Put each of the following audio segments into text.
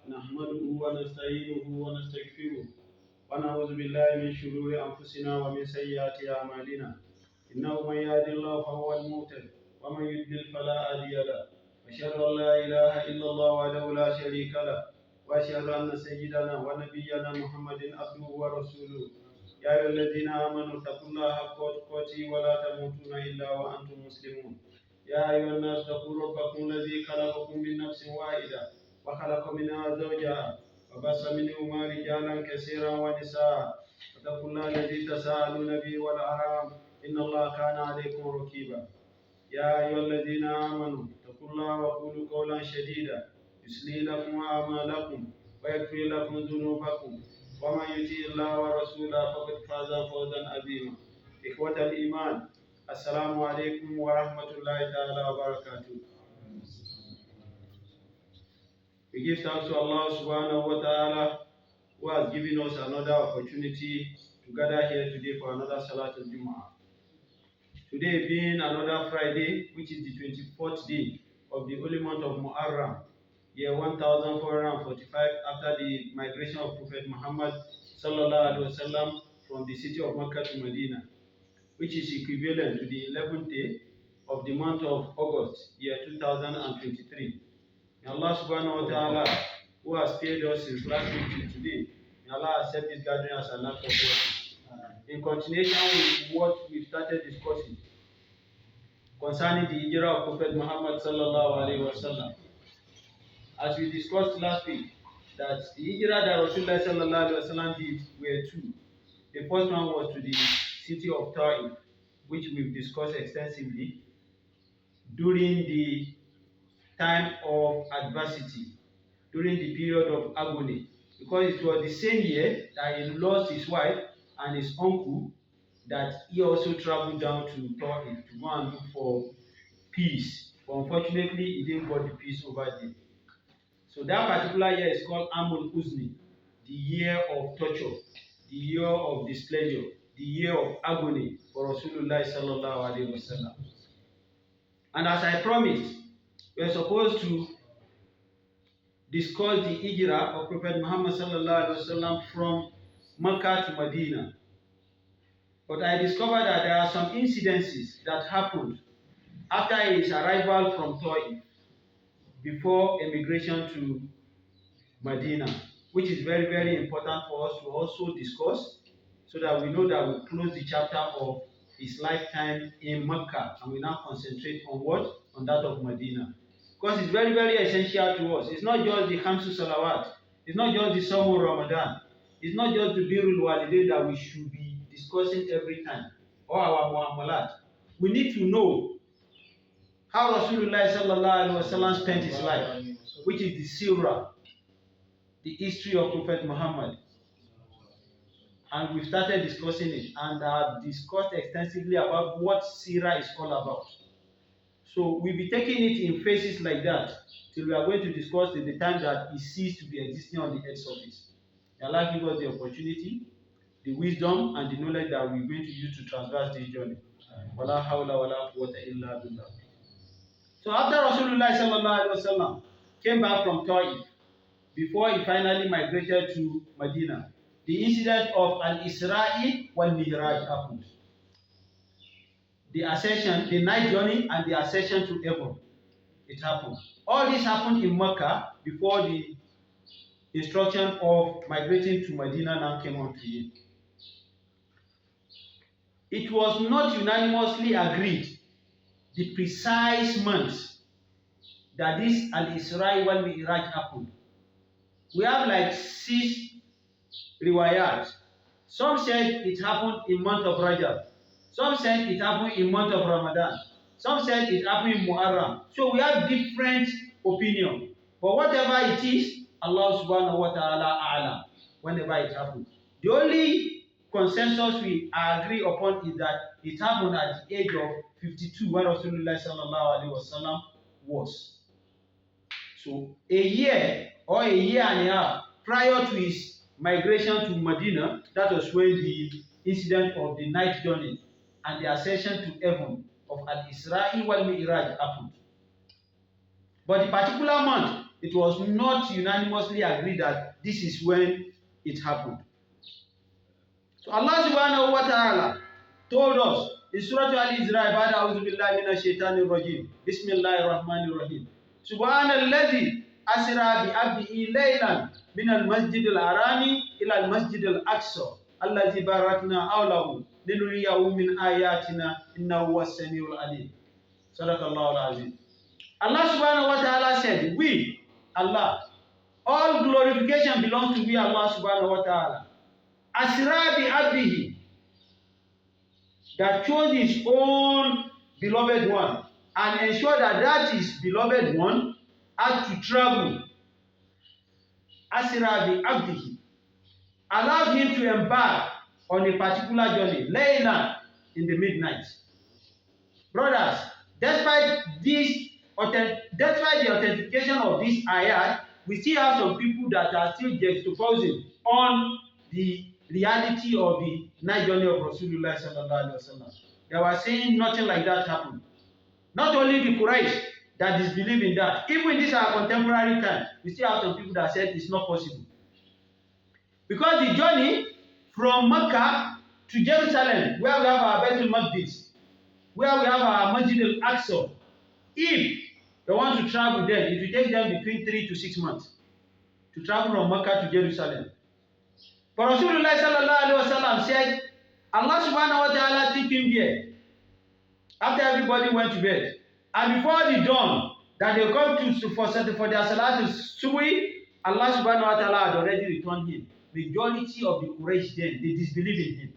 نحمده ونستعينه ونستغفره ونعوذ بالله من شرور أنفسنا ومن سيئات أعمالنا إنه من يهد الله فهو المهتد ومن يضلل فلا هادي له أشهد أن لا إله إلا الله وحده لا شريك له وأشهد أن سيدنا ونبينا محمد عبده ورسوله يا أيها الذين آمنوا اتقوا الله حق تقاته ولا تموتن إلا وأنتم مسلمون يا أيها الناس اتقوا ربكم الذي خلقكم من نفس واحدة وخلق منها زوجها وبث منهما رجالا كثيرا ونساء واتقوا الله الذي تساءلون به والأرحام إن الله كان عليكم رقيبا يا أيها الذين آمنوا اتقوا الله وقولوا قولا سديدا يصلح لكم أعمالكم ويغفر لكم ذنوبكم ومن يطع الله ورسوله فقد فاز فوزا عظيما إخوة الإيمان السلام عليكم ورحمة الله تعالى وبركاته. We give thanks to Allah subhanahu wa ta'ala who has given us another opportunity to gather here today for another Salatul Jumu'ah. Today being another Friday, which is the 24th day of the holy month of Muharram, year 1445 after the migration of Prophet Muhammad sallallahu alaihi wasallam from the city of Mecca to Medina, which is equivalent to the 11th day of the month of August, year 2023. May Allah subhanahu wa ta'ala, who has spared us since last week till today, may Allah accept this gathering as an act of worship. In continuation with what we started discussing concerning the hijrah of Prophet Muhammad sallallahu alaihi wasallam, as we discussed last week, that the hijrah that Rasulullah sallallahu alaihi wasallam did were two. The first one was to the city of Ta'if, which we've discussed extensively during the time of adversity, during the period of agony, because it was the same year that he lost his wife and his uncle, that he also traveled down to Ta'if to go and look for peace. But unfortunately, he didn't get the peace over there. So that particular year is called Amul Uzni, the year of torture, the year of displeasure, the year of agony for Rasulullah sallallahu alaihi wasallam. And as I promised, we are supposed to discuss the hijrah of Prophet Muhammad sallallahu alaihi wasallam from Mecca to Medina. But I discovered that there are some incidences that happened after his arrival from Ta'if before emigration to Medina, which is very, very important for us to also discuss, so that we know that we close the chapter of his lifetime in Mecca and we now concentrate on what? On that of Medina. Because it's very, very essential to us. It's not just the Khamsu Salawat. It's not just the Sawm Ramadan. It's not just the Birrul Walidain that we should be discussing every time, or our Mu'amalat. We need to know how Rasulullah sallallahu alaihi wasallam spent his life, which is the Sirah, the history of Prophet Muhammad. And we started discussing it, and I've discussed extensively about what Sirah is all about. So we'll be taking it in phases like that till we are going to discuss the time that it ceased to be existing on the earth surface. May Allah give us the opportunity, the wisdom, and the knowledge that we're going to use to traverse this journey. Wala hawla wala quwwata illa billah. So after Rasulullah sallallahu alaihi wasallam came back from Ta'if, before he finally migrated to Medina, the incident of Al-Isra'i wal-Mi'raj happened. The ascension, the night journey, and the ascension to heaven, it happened. All this happened in Mecca before the instruction of migrating to Medina now came on to him. It was not unanimously agreed the precise month that this Al-Isra'i wal-Mi'raj happened. We have like 6 riwayat. Some said it happened in month of Rajab. Some said it happened in month of Ramadan. Some said it happened in Muharram. So we have different opinions. But whatever it is, Allah subhanahu wa ta'ala a'lam whenever it happens. The only consensus we agree upon is that it happened at the age of 52 when Rasulullah sallallahu alaihi wasallam was. So a year or a year and a half prior to his migration to Medina, that was when the incident of the night journey and the ascension to heaven of Al-Isra'i wal-Mi'raj happened. But the particular month it was not unanimously agreed that this is when it happened. So Allah subhanahu wa ta'ala told us in Surat Al-Ibraq, A'udhu billahi minash shaitanir rajim. Bismillahir rahmanir rahim. Subhanalladhi asra bi abdihi laylan min al-masjid al-harami ila al-masjid al-aqsa alladhi barakna hawlahu linuriyahu min ayatina innahu was-sami'ul alim. Sadaqallahu al-azim. Allah subhanahu wa ta'ala said, we, Allah, all glorification belongs to we, Allah subhanahu wa ta'ala. Asra bi abdihi, that chose his own beloved one and ensure that that his beloved one had to travel. Asra bi abdihi, allowed him to embark on a particular journey, layla, in the midnight. Brothers, despite the authentication of this ayat, we still have some people that are still juxtaposing on the reality of the night journey of Rasulullah sallallahu alaihi wasallam. They were saying nothing like that happened. Not only the Quraysh that disbelieve in that, even in this our contemporary time, we still have some people that said it's not possible. Because the journey from Mecca to Jerusalem, where we have our Baitul Maqdis, where we have our Masjid Al-Aqsa, if they want to travel there, it will take them between 3 to 6 months to travel from Mecca to Jerusalem. But Rasulullah sallallahu alaihi wasallam said, Allah subhanahu wa ta'ala took him there after everybody went to bed. And before the dawn, that they come to for their Salatul Subhi, Allah subhanahu wa ta'ala had already returned him. Majority of the Quraysh then, they disbelieve in him.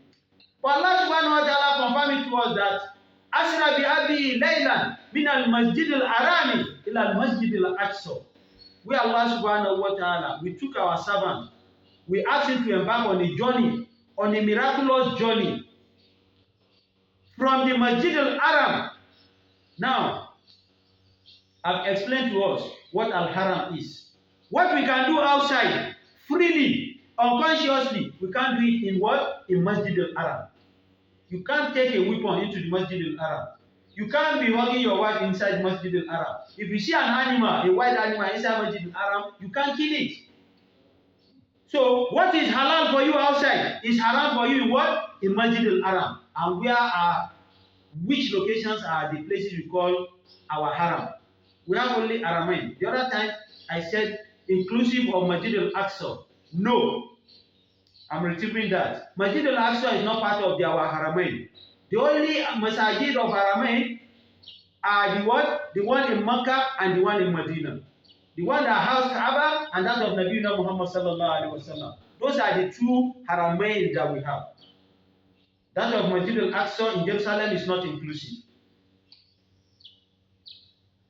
But Allah subhanahu wa ta'ala confirmed it to us that Asra bi abi laylan min al-masjid al-harami ila al-masjid al-aqsa. Where Allah subhanahu wa ta'ala, we took our servant, we asked him to embark on a journey, on a miraculous journey from the Masjid al-Haram. Now, I've explained to us what Al-Haram is. What we can do outside, freely, unconsciously, we can't do it in what? In Masjid al-Haram. You can't take a weapon into the Masjid al-Haram. You can't be hugging your wife inside Masjid al-Haram. If you see an animal, a wild animal inside Masjid al-Haram, you can't kill it. So, what is halal for you outside is haram for you in what? In Masjid al-Haram. And which locations are the places we call our haram? We have only Haramain. The other time, I said inclusive of Masjid al-Aqsa. No. I'm retrieving that. Masjid al-Aqsa is not part of our Haramain. The only Masajid of Haramain are the one in Makkah and the one in Medina. The one that housed Kaaba and that of Nabi Muhammed sallallahu alaihi wasallam. Those are the two Haramain that we have. That of Masjid al-Aqsa in Jerusalem is not inclusive.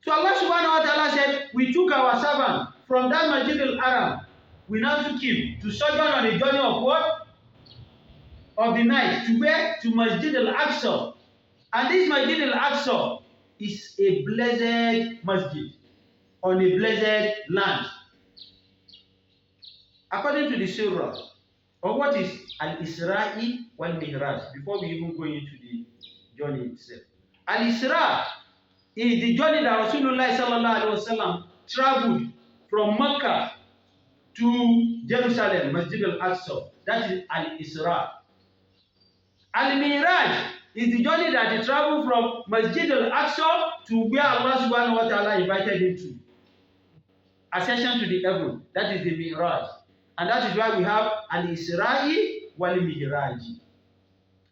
So Allah subhanahu wa ta'ala said, we took our servant from that Masjid al-Haram. We now took him to sojourn on a journey of what? Of the night. To where? To Masjid al-Aqsa. And this Masjid al-Aqsa is a blessed masjid on a blessed land. According to the Surah, or what is Al-Isra'i wal-Mi'raj, before we even go into the journey itself. Al-Isra is the journey that Rasulullah sallallahu alaihi wasallam traveled from Mecca to Jerusalem, Masjid al-Aqsa. That is Al-Isra. Al-Mi'raj is the journey that he traveled from Masjid al-Aqsa to where Allah subhanahu wa ta'ala invited him to. Ascension to the heaven. That is the Mi'raj. And that is why we have Al-Isra'i wal-Mi'raj.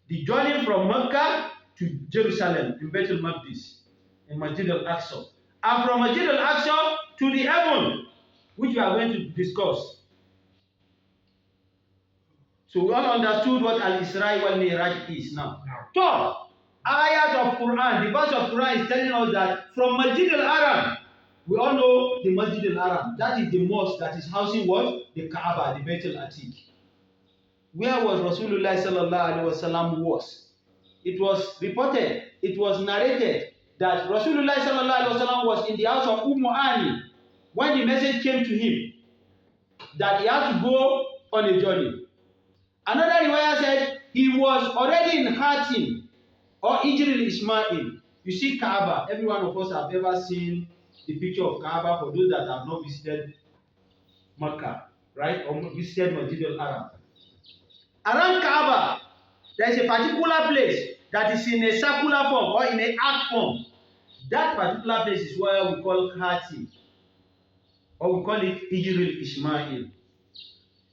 The journey from Mecca to Jerusalem in Baitul Maqdis, in Masjid al-Aqsa. And from Masjid al-Aqsa to the heaven, which we are going to discuss. So we all understood what Al-Isra'i wal-Mi'raj is now. So, ayat of Quran, the verse of Quran is telling us that from Masjid al-Haram, we all know the Masjid al-Haram. That is the mosque that is housing what? The Kaaba, the Baitul Atiq. Where was Rasulullah sallallahu alaihi wasallam was? It was reported, it was narrated that Rasulullah sallallahu alaihi wasallam was in the house of Ani when the message came to him that he had to go on a journey. Another riwayah said he was already in Hatim or Ijril Ismail. You see Kaaba, every one of us have ever seen the picture of Kaaba for those that have not visited Makkah, right? Or visited Masjid al-Haram. Around Kaaba, there is a particular place that is in a circular form or in an arc form. That particular place is where we call Khati, or we call it Ijril Ismail.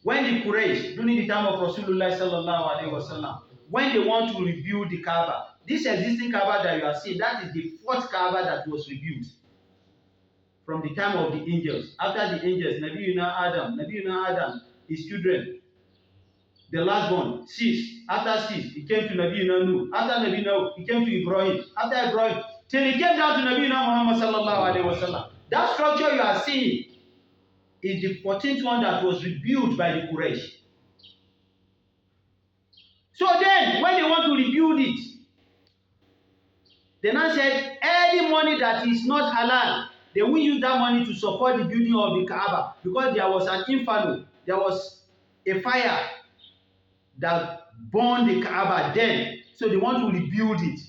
When the Quraysh, during the time of Rasulullah sallallahu alaihi wasallam, when they want to rebuild the Kaaba, this existing Kaaba that you are seeing, that is the fourth Kaaba that was rebuilt from the time of the angels. After the angels, Nabiuna Adam, his children, the last one, 6. After 6, he came to Nabiuna Nuh. After Nabiuna Nuh, he came to Ibrahim. After Ibrahim, till he came down to Nabiuna Muhammed sallallahu alaihi wasallam. That structure you are seeing is the 14th one that was rebuilt by the Quraysh. So then, when they want to rebuild it, they now said, any money that is not halal, they will use that money to support the building of the Kaaba, because there was an inferno, there was a fire that burned the Kaaba then, so they want to rebuild it.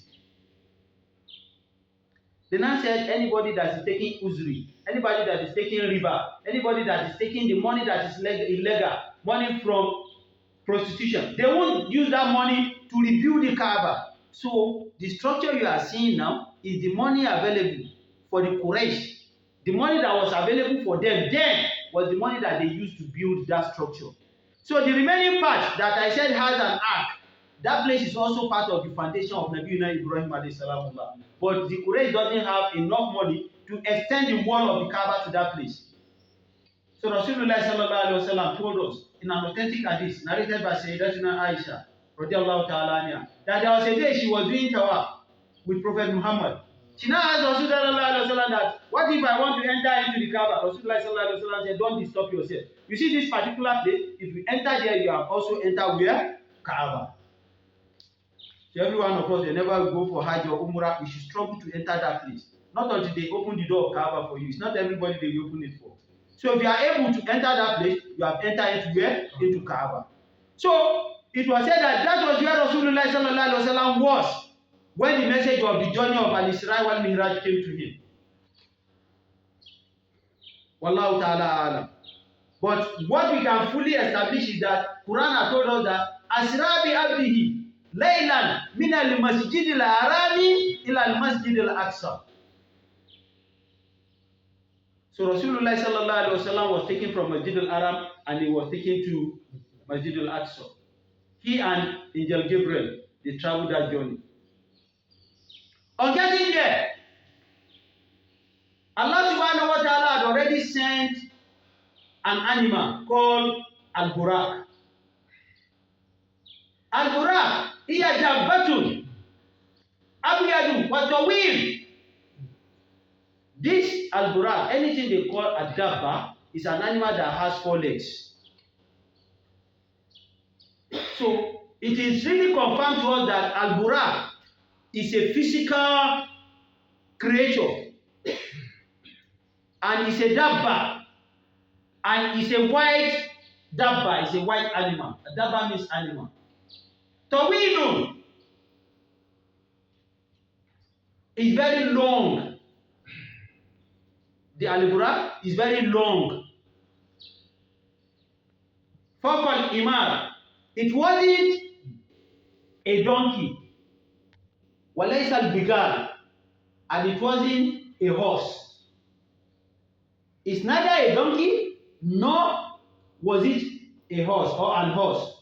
They now said, anybody that is taking uzri, anybody that is taking riba, anybody that is taking the money that is illegal, money from prostitution, they won't use that money to rebuild the Kaaba. So the structure you are seeing now is the money available for the Quraysh. The money that was available for them then was the money that they used to build that structure. So the remaining part that I said has an ark, that place is also part of the foundation of Nabiuna Ibrahim alayhi salam. But the Quraysh doesn't have enough money to extend the wall of the Kaaba to that place. So Rasulullah sallallahu alaihi wasallam told us in an authentic hadith narrated by Sayyidatina Aisha radiallahu ta'ala anha, that there was a day she was doing tawaf with Prophet Muhammad. She now asked Rasulullah sallallahu alaihi wasallam that, what if I want to enter into the Kaaba? Rasulullah sallallahu alaihi wasallam said, don't disturb yourself. You see this particular place, if you enter there, you have also entered where? Kaaba. So every one of us, whenever we go for Hajj or Umrah, we should struggle to enter that place. Not until they open the door of Kaaba for you. It's not everybody they will open it for. So if you are able to enter that place, you have entered into where? Into Kaaba. So it was said that that was where Rasulullah sallallahu alaihi wasallam was when the message of the journey of Al-Isra wal Mi'raj came to him. Wallahu ta'ala alam. But what we can fully establish is that Quran has told us that Asra bi abdihi laylan min al-masjid al-harami ila al-masjid al-aqsa. So Rasulullah sallallahu alaihi wasallam was taken from Masjid al-Haram and he was taken to Masjid al-Aqsa. He and Angel Gabriel, they traveled that journey. On getting there, Allah subhanahu wa ta'ala had already sent an animal called Al-Ibraq. Al-Ibraq, hiya dabbatun abyadu wa tawil. This Al-Ibraq, anything they call a dabba, is an animal that has 4 legs. So it is really confirmed to us that Al-Ibraq is a physical creature, and it's a dabba, and it's a white dabba, it's a white animal. A dabba means animal. Tawilun is very long. The Al-Ibraq is very long. Faqal Imar, it wasn't a donkey. Walaysa al-bigal, and it wasn't a horse. It's neither a donkey nor was it a horse or an horse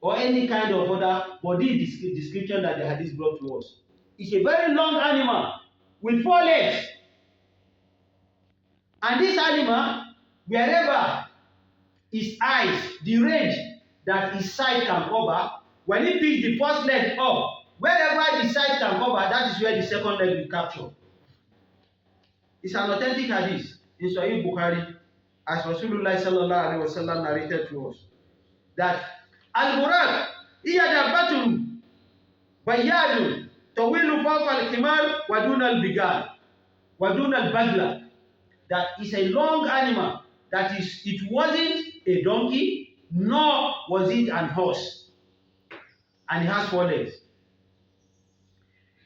or any kind of other body description that the hadith brought to us. It's a very long animal with 4 legs. And this animal, wherever his eyes, the range that his sight can cover, when he picks the first leg up, wherever the sight can cover, that is where the second leg will capture. It's an authentic hadith in Sahih Bukhari, as Rasulullah sallallahu alaihi wasallam narrated to us, that Al-Ibraq hiya dabbatun bayyadun tawilu fawqa al-himar wa duna al-bigal wa duna al-bagla. That is a long animal, that is, it wasn't a donkey, nor was it an horse, and it has 4 legs.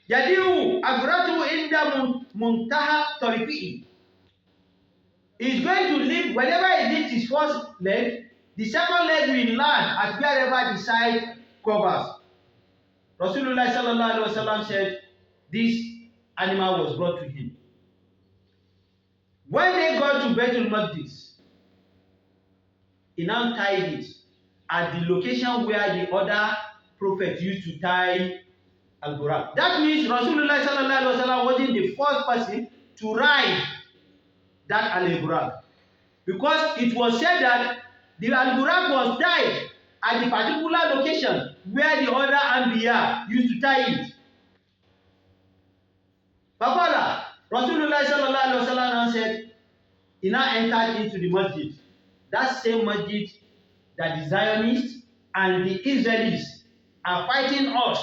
Yadiu abratu inda muntaha tarifi'i. He's going to live, whenever he lifts his first leg, the second leg will land at wherever the side covers. Rasulullah sallallahu alaihi wasallam said, this animal was brought to him. When they got to Baitul Maqdis, he now tied it at the location where the other prophet used to tie Al-Ibraq. That means Rasulullah sallallahu alaihi wasallam wasn't the first person to ride that Al-Ibraq, because it was said that the Al-Ibraq was tied at the particular location where the other Anbiya used to tie it. Faqala, Rasulullah sallallahu alaihi wasallam said, he now entered into the Masjid. That same Masjid that the Zionists and the Israelis are fighting us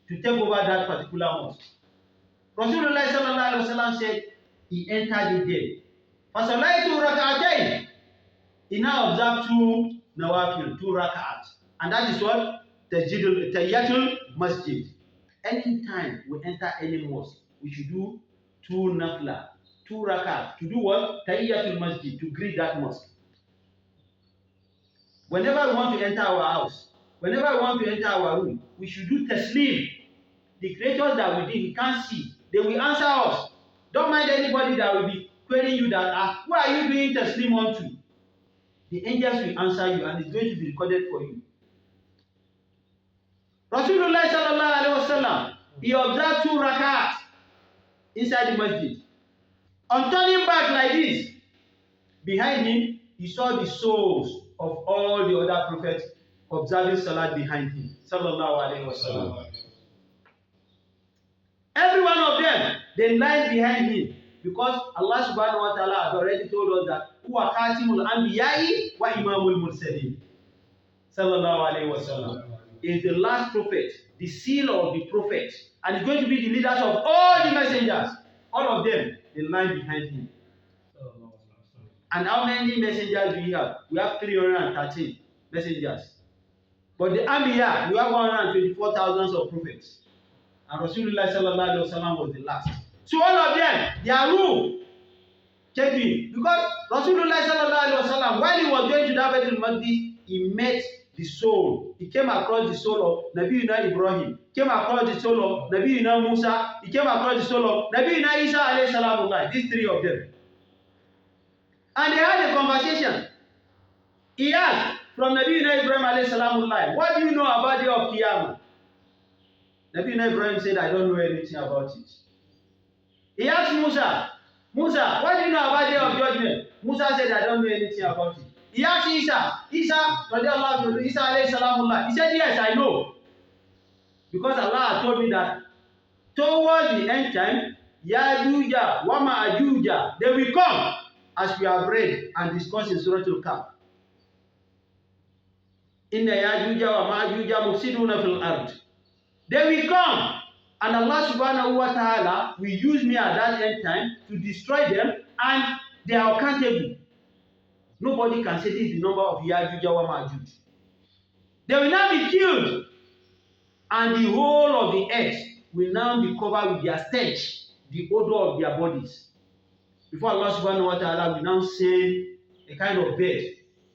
to take over that particular mosque. Rasulullah sallallahu alaihi wasallam said, he entered it there. Fasalaitu raka'atain. He now observed 2 nawafil, 2 raka'ats. And that is what? Tahiyatul Masjid. Anytime we enter any mosque, we should do 2 nafla, 2 raka'at. To do what? Tahiyatul Masjid, to greet that mosque. Whenever we want to enter our house, whenever we want to enter our room, we should do taslim. The creatures that we can't see, they will answer us. Don't mind anybody that will be querying you that, who are you doing taslim unto? The angels will answer you, and it's going to be recorded for you. Rasulullah sallallahu alaihi wasallam, he observed 2 rak'ats inside the masjid. On turning back like this, behind him, he saw the souls of all the other prophets observing salat behind him. Sallallahu alaihi wasallam. Every one of them, they lined behind him, because Allah subhanahu wa ta'ala has already told us that huwa khatimul anbiya'i wa imamul mursalin. Sallallahu alaihi wasallam is the last prophet, the seal of the prophet, and is going to be the leaders of all the messengers. All of them, they lined behind him. And how many messengers do we have? We have 313 messengers. But the Anbiya, we have 124,000 of prophets. And Rasulullah sallallahu alaihi wasallam was the last. So all of them, their rule came to him. Because Rasulullah sallallahu alaihi wasallam, while he was going to that Baitul Maqdis, he met the soul. He came across the soul of Nabiyuna Ibrahim. Came across the soul of Nabiyuna Musa. He came across the soul of Nabiyuna Isa alayhi salamullah. These 3 of them. And they had a conversation. He asked from Nabiyuna Ibrahim alayhi salamullah, what do you know about the day of Qiyamah? Nabiyuna Ibrahim said, I don't know anything about it. He asked Musa, what do you know about the day of judgment? Musa said, I don't know anything about it. He asked Isa alayhi salamullah. He said, yes, I know. Because Allah told me that towards the end time, Yajuja wa Ma'ajuja, they will come, as we have read and discussed in Surat Al-Kahf. Inna Yajuja wa Ma'ajuja mufsiduna fil ard. They will come, and Allah subhanahu wa ta'ala will use me at that end time to destroy them, and they are accountable. Nobody can say this is the number of Yajuj wa Majuj. They will now be killed, and the whole of the earth will now be covered with their stench, the odor of their bodies. Before Allah subhanahu wa ta'ala will now send a kind of bird,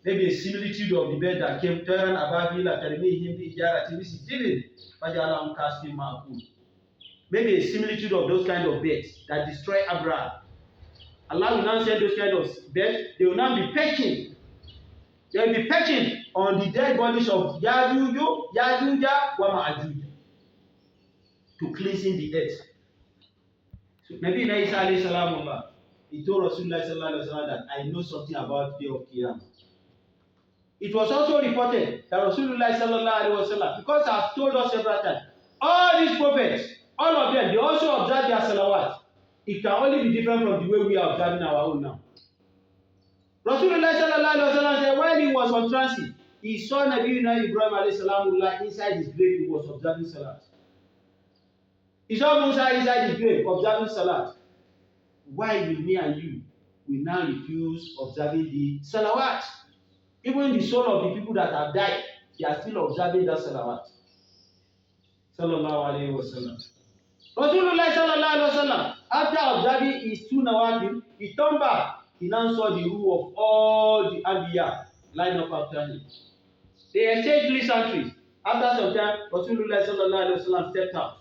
maybe a similitude of the bird that came, Taran Ababila, Tarimihim, Ijara, Timisi, Jinn, Fajalam, Kastim, Ma'akul. Maybe a similitude of those kind of birds that destroy Abraham. Allah will now send those kind of birds. They will now be pecking. They will be pecking on the dead bodies of Yajuja wa Ma'ajuj to cleansing the earth. So Nabi Isa alayhi salam, he told Rasulullah sallallahu alaihi wasallam that I know something about the day of Qiyamah. It was also reported that Rasulullah sallallahu alaihi wasallam, because I have told us several times, all these prophets, all of them, they also observe their salawat. It can only be different from the way we are observing our own now. Rasulullah sallallahu alaihi wasallam said when he was on transit, he saw Nabiyuna Ibrahim alayhi salamullah inside his grave. He was observing salat. He saw Musa inside his grave observing salat. Why will me and you will now refuse observing the salawat? Even the soul of the people that have died, they are still observing that salawat. Sallallahu alayhi wasallam. Rasulullah sallallahu alaihi wasallam, after observing his two nawafil, he turned back. He now saw the rule of all the Anbiya line up after him. They exchanged pleasantries. After some time, Rasulullah sallallahu alaihi wasallam stepped out.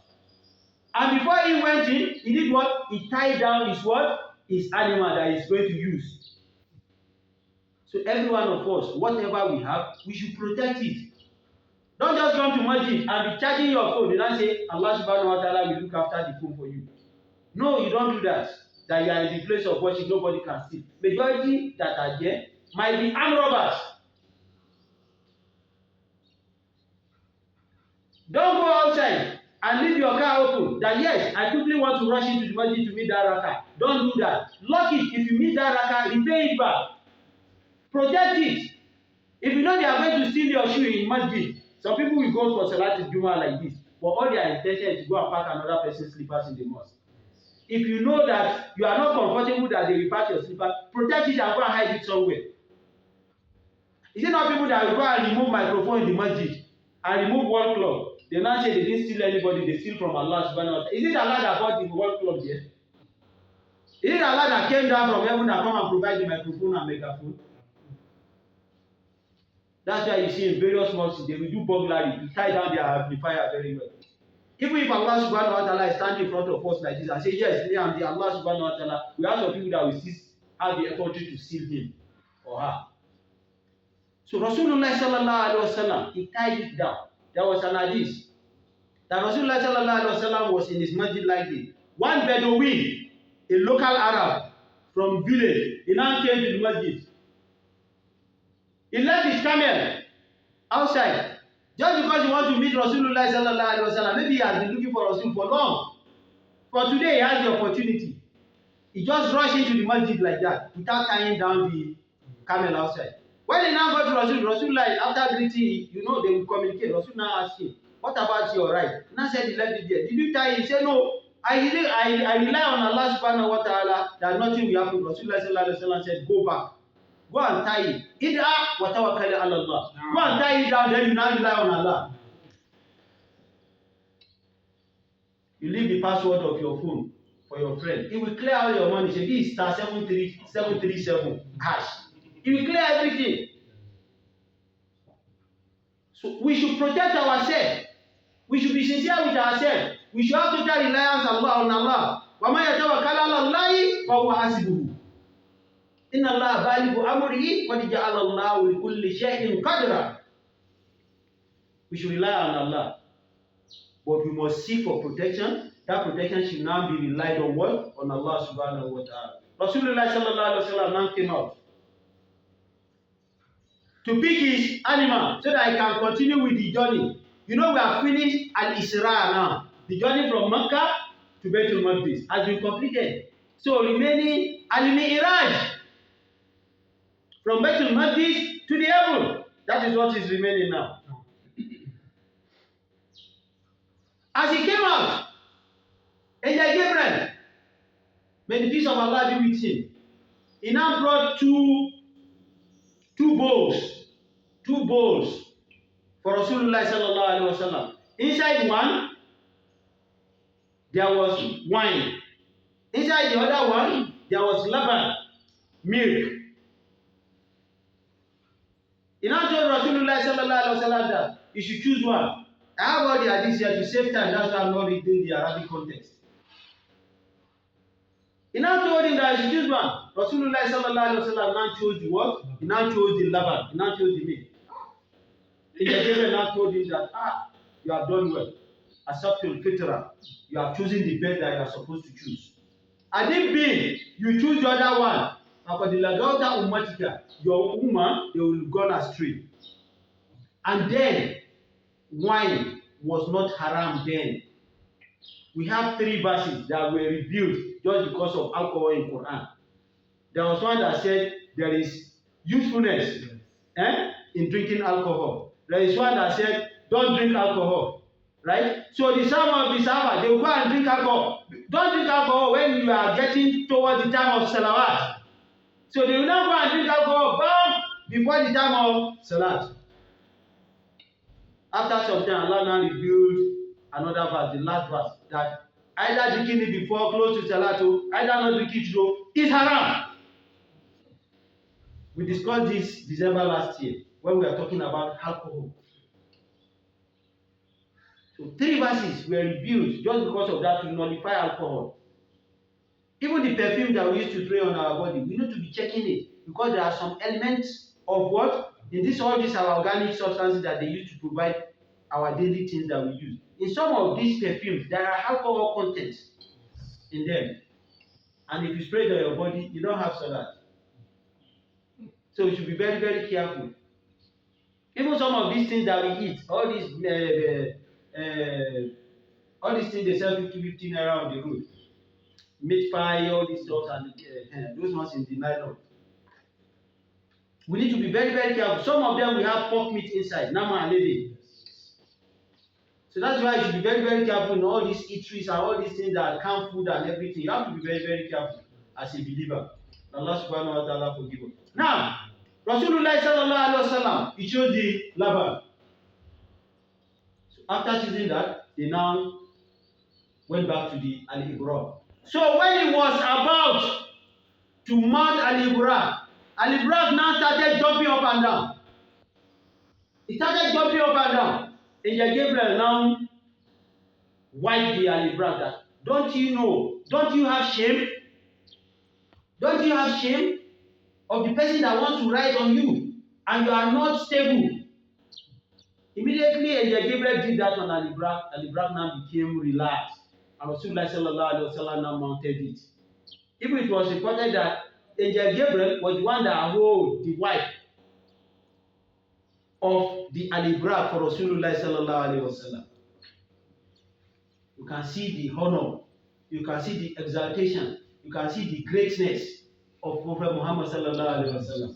And before he went in, he did what? He tied down his what? His animal that he's going to use. So every one of us, whatever we have, we should protect it. Don't just come to Masjid and be charging your phone. You don't say, Allah subhanahu wa ta'ala will look after the phone for you. No, you don't do that. That you are in the place of worship, nobody can see. Majority that are there might be armed robbers. Don't go outside and leave your car open. That yes, I quickly want to rush into the Masjid to meet that raka'ah. Don't do that. Lock it. If you meet that raka'ah, repay it back. Protect it. If you know they are going to steal your shoe in Masjid, some people will go for Salat Juma like this, but all their intention is to go and pack another person's slippers in the mosque. If you know that you are not comfortable that they will pack your slippers, protect it and go and hide it somewhere. Is it not people that will go and remove microphone in the Masjid and remove wall clock? They now say they didn't steal anybody, they steal from Allah subhanahu wa ta'ala. Is it Allah that bought the wall clock there? Is it Allah that came down from heaven and come and provide the microphone and megaphone? That's why you see in various mosques, they will do burglary to tie down their amplifier very well. Even if Allah subhanahu wa ta'ala is standing in front of us like this and say, yes, me and the Allah subhanahu wa ta'ala, we have some people that will have the effort to steal him or her. So Rasulullah sallallahu alaihi wasallam, he tied it down. There was an hadith that Rasulullah sallallahu alaihi wasallam was in his masjid like this. One Bedouin, a local Arab from village, he now came to the masjid. He left his camel outside just because he wants to meet Rasulullah sallallahu alaihi wasallam. Maybe he has been looking for Rasul for long. For today, he has the opportunity. He just rushed into the masjid like that without tying down the camel outside. When he now got to Rasulullah, after greeting, you know, they will communicate. Rasul now asked him, what about your right? And I said, he left it there. Did you tie it? He said, no. I rely on Allah subhanahu wa ta'ala that nothing will happen. Rasulullah sallallahu alaihi wasallam said, go back. Go and tie it. Id'a wa tawakkal ala Allah. Go and tie it down, then you now rely on Allah. You leave the password of your phone for your friend. It will clear all your money. Say, this is star 737 hash. It will clear everything. So we should protect ourselves. We should be sincere with ourselves. We should have total reliance on Allah. Wa man yatawakkal ala Allahi fa huwa hasbuhu. Inna Allah balighu amrihi qad ja'ala Allahu li kulli shay'in qadra. We should rely on Allah. But we must seek for protection. That protection should now be relied on what? On Allah subhanahu wa ta'ala. Rasulullah sallallahu alaihi wasallam now came out to pick his animal so that he can continue with the journey. You know, we have finished Al-Isra now. The journey from Mecca to Baitul Maqdis has been completed. So remaining Al-Mi'raj from Baitul Maqdis to the heaven. That is what is remaining now. As he came out, Angel Gabriel, may the peace of Allah be with him, he now brought two bowls for Rasulullah sallallahu alaihi wasallam. Inside one, there was wine. Inside the other one, there was laban, milk. He now told Rasulullah sallallahu alaihi wasallam that you should choose one. I have all the hadiths here to save time. That's why I'm not reading the Arabic context. He now told him that he should choose one. Rasulullah sallallahu alaihi wasallam now chose the what? He now chose the laban. He now chose the milk. Angel Gabriel now told him that, you have done well. Acceptul fitra. You have chosen the best that you are supposed to choose. And if being you choose the other one, your woman, they will go astray. And then wine was not haram then. We have 3 verses that were revealed just because of alcohol in Quran. There was one that said there is usefulness in drinking alcohol. There is one that said don't drink alcohol. Right? So the Sahaba of the Sahaba, they will go and drink alcohol. Don't drink alcohol when you are getting towards the time of Salawat. So they will not go and drink alcohol before the time of Salat. After some time, Allah now revealed another verse, the last verse, that either drinking it before close to Salato, either not drinking it though, is haram. We discussed this December last year when we were talking about alcohol. So 3 verses were revealed just because of that to nullify alcohol. Even the perfume that we used to spray on our body, we need to be checking it because there are some elements of what? In this, all these are organic substances that they use to provide our daily things that we use. In some of these perfumes, there are alcohol content in them. And if you spray it on your body, you don't have salat. So you should be very, very careful. Even some of these things that we eat, all these things they sell 50 naira on the road, meat pie, all these stuff, and those ones in the nylon. We need to be very, very careful. Some of them we have pork meat inside, nama and lady. So that's why you should be very, very careful in all these eateries and all these things that are canned food and everything. You have to be very, very careful as a believer. Allah subhanahu wa ta'ala forgive us. Now, Rasulullah sallallahu alaihi wasallam, he chose the Laban. So after choosing that, they now went back to the Al-Ibraq. So when he was about to mount Al-Ibraq, Al-Ibraq now started jumping up and down. He started jumping up and down. Angel Gabriel now wiped the Al-Ibraq that, don't you know, don't you have shame? Don't you have shame of the person that wants to ride on you and you are not stable? Immediately Angel Gabriel did that on Al-Ibraq. Al-Ibraq now became relaxed. And Rasulullah sallallahu alaihi wasallam now mounted it. Even it was reported that Angel Gabriel was the one that held the wife of the Al-Ibraq for Rasulullah sallallahu alaihi wasallam. You can see the honor, you can see the exaltation, you can see the greatness of Prophet Muhammad sallallahu alaihi wasallam.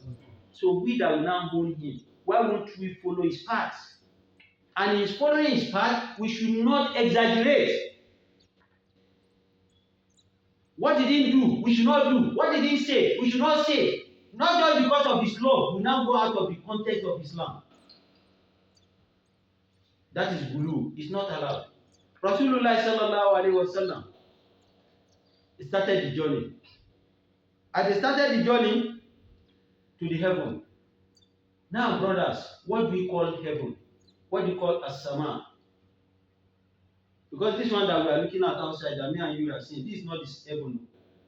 So we that will now hold him, why won't we follow his path? And in following his path, we should not exaggerate. What did he do? We should not do. What did he say? We should not say. Not just because of his law, we now go out of the context of Islam. That is gulu. It's not allowed. Rasulullah sallallahu alaihi wasallam started the journey. As they started the journey to the heaven. Now, brothers, what do we call heaven? What do you call as-sama? Because this one that we are looking at outside, that me and you are seeing, this is not this heaven.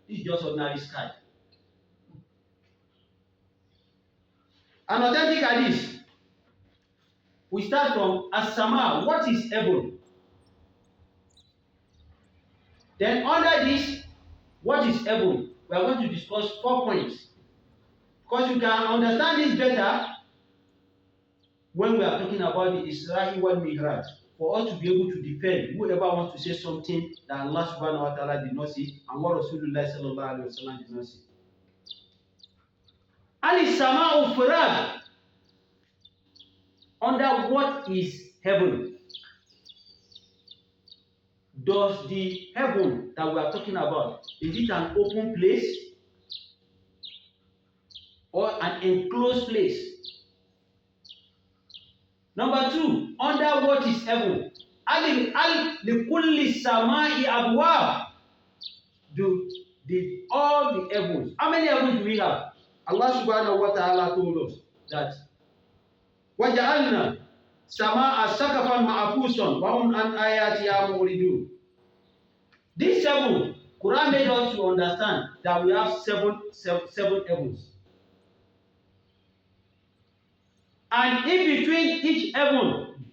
This is just ordinary sky. An authentic hadith. We start from as-sama. What is heaven? Then under this, what is heaven? We are going to discuss 4 points. Because you can understand this better when we are talking about the Isra'i wal Mi'raj, for us to be able to defend whoever wants to say something that Allah subhanahu wa ta'ala did not say and what Rasulullah sallallahu alaihi wasallam did not say. Al-Sama'u Farad. Under what is heaven? Does the heaven that we are talking about, is it an open place or an enclosed place? Number 2, under what is heaven? Al-Likulli Sama'i Abwab. All the heavens. How many heavens do we have? Allah subhanahu wa ta'ala told us that وَجَعَلْنَا سَمَاءَ سَقَفًا مَعْفُوسًا وَهُمْ عَنْ آيَاتِهَا مُعْرِضُونَ. This 7, Quran made us to understand that we have seven heavens. And in between each heaven,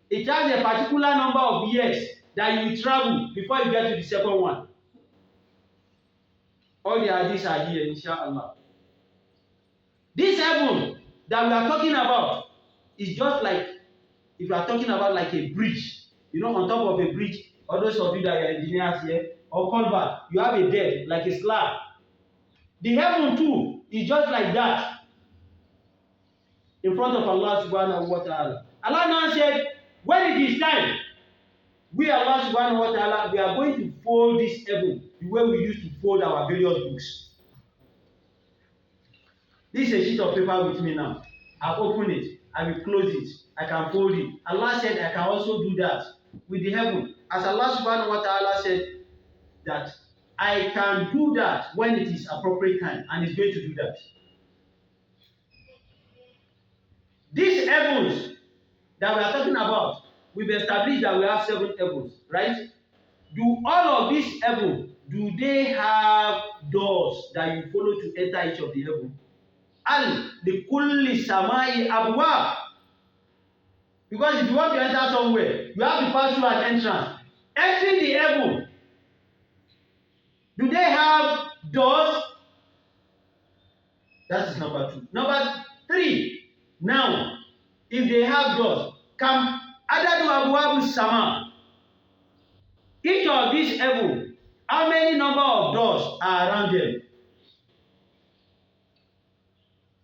it has a particular number of years that you will travel before you get to the second one. All the hadiths are here, inshallah. This heaven that we are talking about is just like, if you are talking about like a bridge, you know, on top of a bridge, all those of you that are engineers here, or culvert, you have a bed, like a slab. The heaven too is just like that. In front of Allah subhanahu wa ta'ala. Allah now said, when it is time, we Allah subhanahu wa ta'ala, we are going to fold this heaven the way we used to fold our various books. This is a sheet of paper with me now. I'll open it, I will close it, I can fold it. Allah said I can also do that. with the heaven. As Allah subhanahu wa ta'ala said that I can do that when it is appropriate time, and He's going to do that. These heavens that we are talking about, we've established that we have 7 heavens, right? Do all of these heavens, do they have doors that you follow to enter each of the heavens? Likulli samai abwab. Because if you want to enter somewhere, you have to pass through an entrance. Entering the heaven, do they have doors? That is number 2. Number 3, now, if they have doors, come adadu abwabu sama. Each of these heaven, how many number of doors are around them?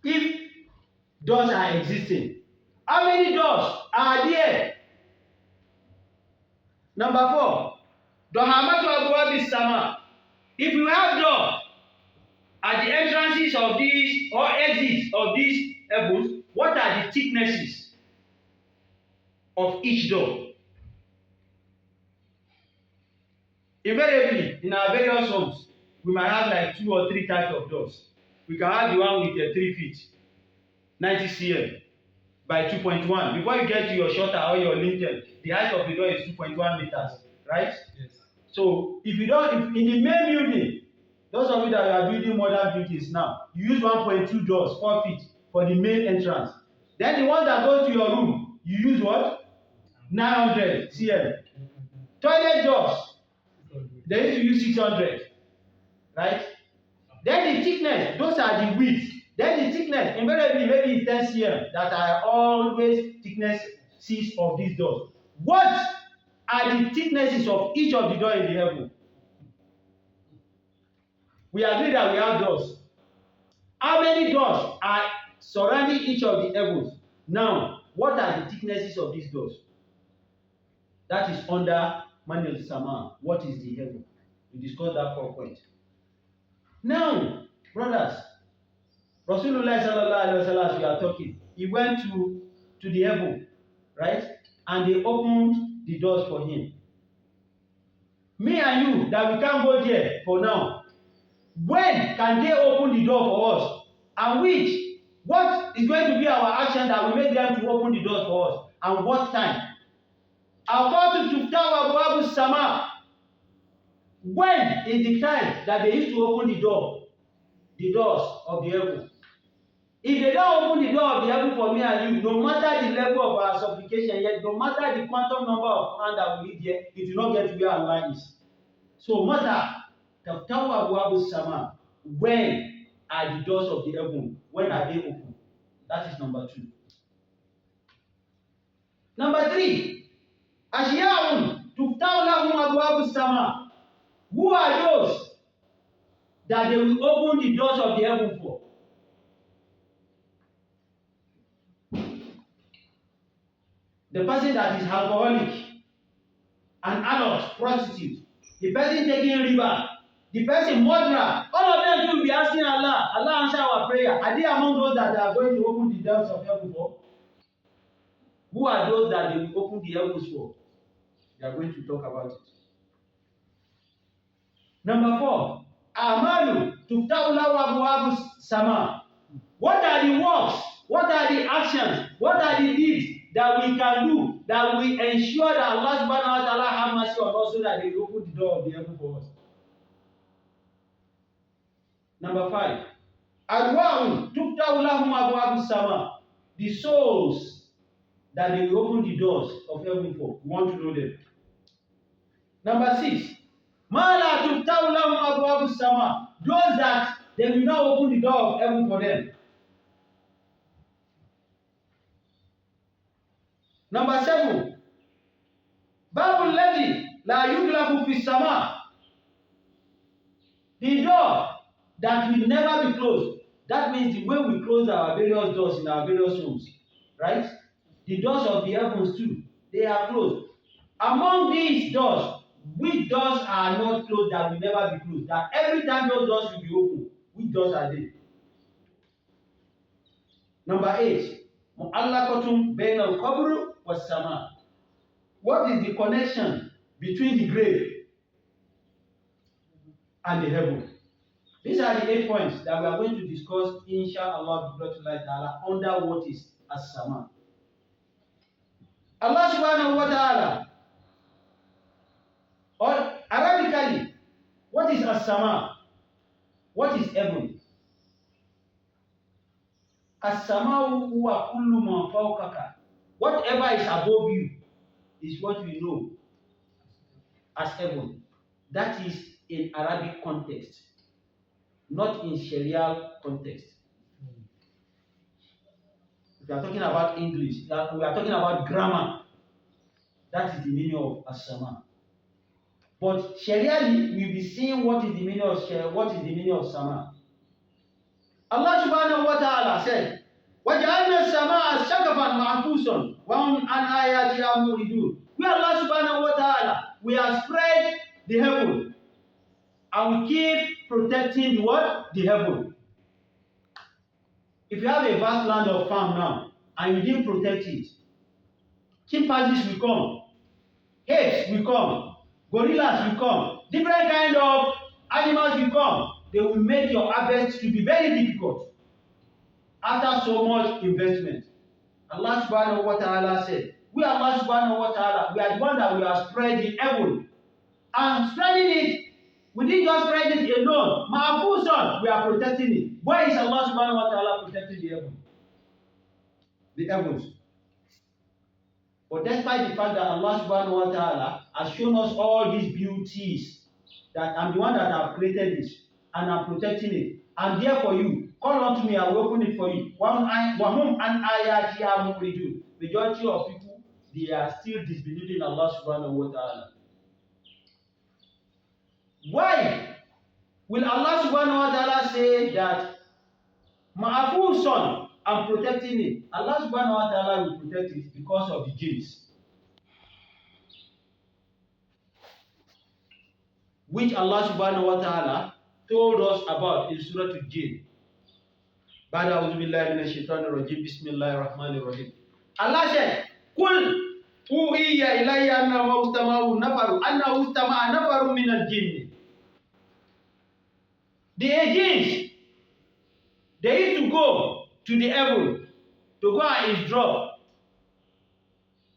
If doors are existing, how many doors are there? Number 4, dohamatu abwabi sama. If you have doors at the entrances of these or exits of these heavens, what are the thicknesses of each door? Invariably, in our various homes, we might have like 2 or 3 types of doors. We can have the one with 3 feet, 90 cm by 2.1. Before you get to your shutter or your lintel, the height of the door is 2.1 meters, right? Yes. So if you don't, if in the main building, those of you that are building modern buildings now, you use 1.2 doors, 4 feet for the main entrance. Then the one that goes to your room, you use what? 900 cm. Toilet doors, they used to use 600, right? Then the thickness, those are the width. Then the thickness, invariably maybe it's 10 cm that are always thicknesses of these doors. What are the thicknesses of each of the doors in the heaven? We agree that we have doors. How many doors are surrounding each of the heavens? Now, what are the thicknesses of these doors? That is under Manil Sama. What is the heaven? We discussed that 4 points. Now, brothers, Rasulullah sallallahu alaihi wasallam, we are talking. He went to the heaven, right? And they opened the doors for him. Me and you, that we can't go there for now. When can they open the door for us? And what is going to be our action that will make them to open the doors for us? And what time? According to Tuftawa Abu Sama, when is the time that they used to open the doors of the heaven? If they don't open the door of the heaven for me and you, no matter the level of our supplication, yet no matter the quantum number of Quran that we need here, it will not get to where Allah is. So, matter, Taftawa Abu Sama, when are the doors of the heaven? When are they open? That is number 2. Number 3, Ashiyaun Tuftawlahum Abu Sama. Who are those that they will open the doors of the heaven for? The person that is alcoholic, an adult, prostitute, the person taking riba, the person murderer, all of them will be asking Allah. Allah answer our prayer. Are they among those that are going to open the doors of heaven for? Who are those that they will open the heavens for? They are going to talk about it. Number 4, Amalu Tuftawlahu Abu Sama. What are the works? What are the actions? What are the deeds that we can do that will ensure that Allah subhanahu wa ta'ala have mercy on us so that they will open the door of the heaven for us? Number 5, Arwahum Tuftawlahum Abu Sama. The souls that they will open the doors of heaven for. We want to know them. Number 6, Mala Tuftawlahum Abu Sama. Those that they will not open the door of heaven for them. Number 7, Babul Ladhi La Yuglabu Fi Sama. The door that will never be closed. That means the way we close our various doors in our various rooms, right? The doors of the heavens too, they are closed. Among these doors, which doors are not closed that will never be closed? That every time those doors will be open, which doors are they? Number 8, Mu'allaqatun bayna al-qabr was sama. What is the connection between the grave and the heaven? These are the 8 points that we are going to discuss, inshallah, under what is as-sama. Allah subhanahu wa ta'ala, or Arabically, what is as-sama? What is heaven? As-sama'u huwa kullu ma fawqaka. Whatever is above you is what we know as heaven. That is in Arabic context, not in Sharia context. If we are talking about English, we are talking about grammar. That is the meaning of as-sama. But Sharia, we'll be seeing what is the meaning of sama. Allah subhanahu wa ta'ala said, وَجَعَلْنَا السَّمَاءَ سَقْفًا مَحْفُوظًا وَهُمْ عَنْ آيَاتِهَا مُعْرِضُونَ. We, Allah subhanahu wa ta'ala, we have spread the heaven and we keep protecting the what? The heaven. If you have a vast land of farm now and you didn't protect it, chimpanzees will come, apes will come, gorillas will come, different kind of animals will come. They will make your harvest to be very difficult after so much investment. Allah subhanahu wa ta'ala said, we Allah subhanahu wa ta'ala, we are the one that we are spreading heaven. And spreading it, we didn't just spread it alone. Mahfusan, we are protecting it. Why is Allah subhanahu wa ta'ala protecting the heaven? The heavens. But despite the fact that Allah subhanahu wa ta'ala has shown us all these beauties, that I'm the one that have created this, and I'm protecting it, I'm there for you. Call unto me, I will open it for you. Majority of people, they are still disbelieving Allah subhanahu wa ta'ala. Why will Allah subhanahu wa ta'ala say that Ma'afu son, I'm protecting it? Allah subhanahu wa ta'ala will protect it because of the Jinns, which Allah subhanahu wa ta'ala told us about in Surat Jinn. Allah said, Qul uhiya ilayya annahu istama'a nafaru min al-jinn. The Jinns, they used to go to the heaven to go and eavesdrop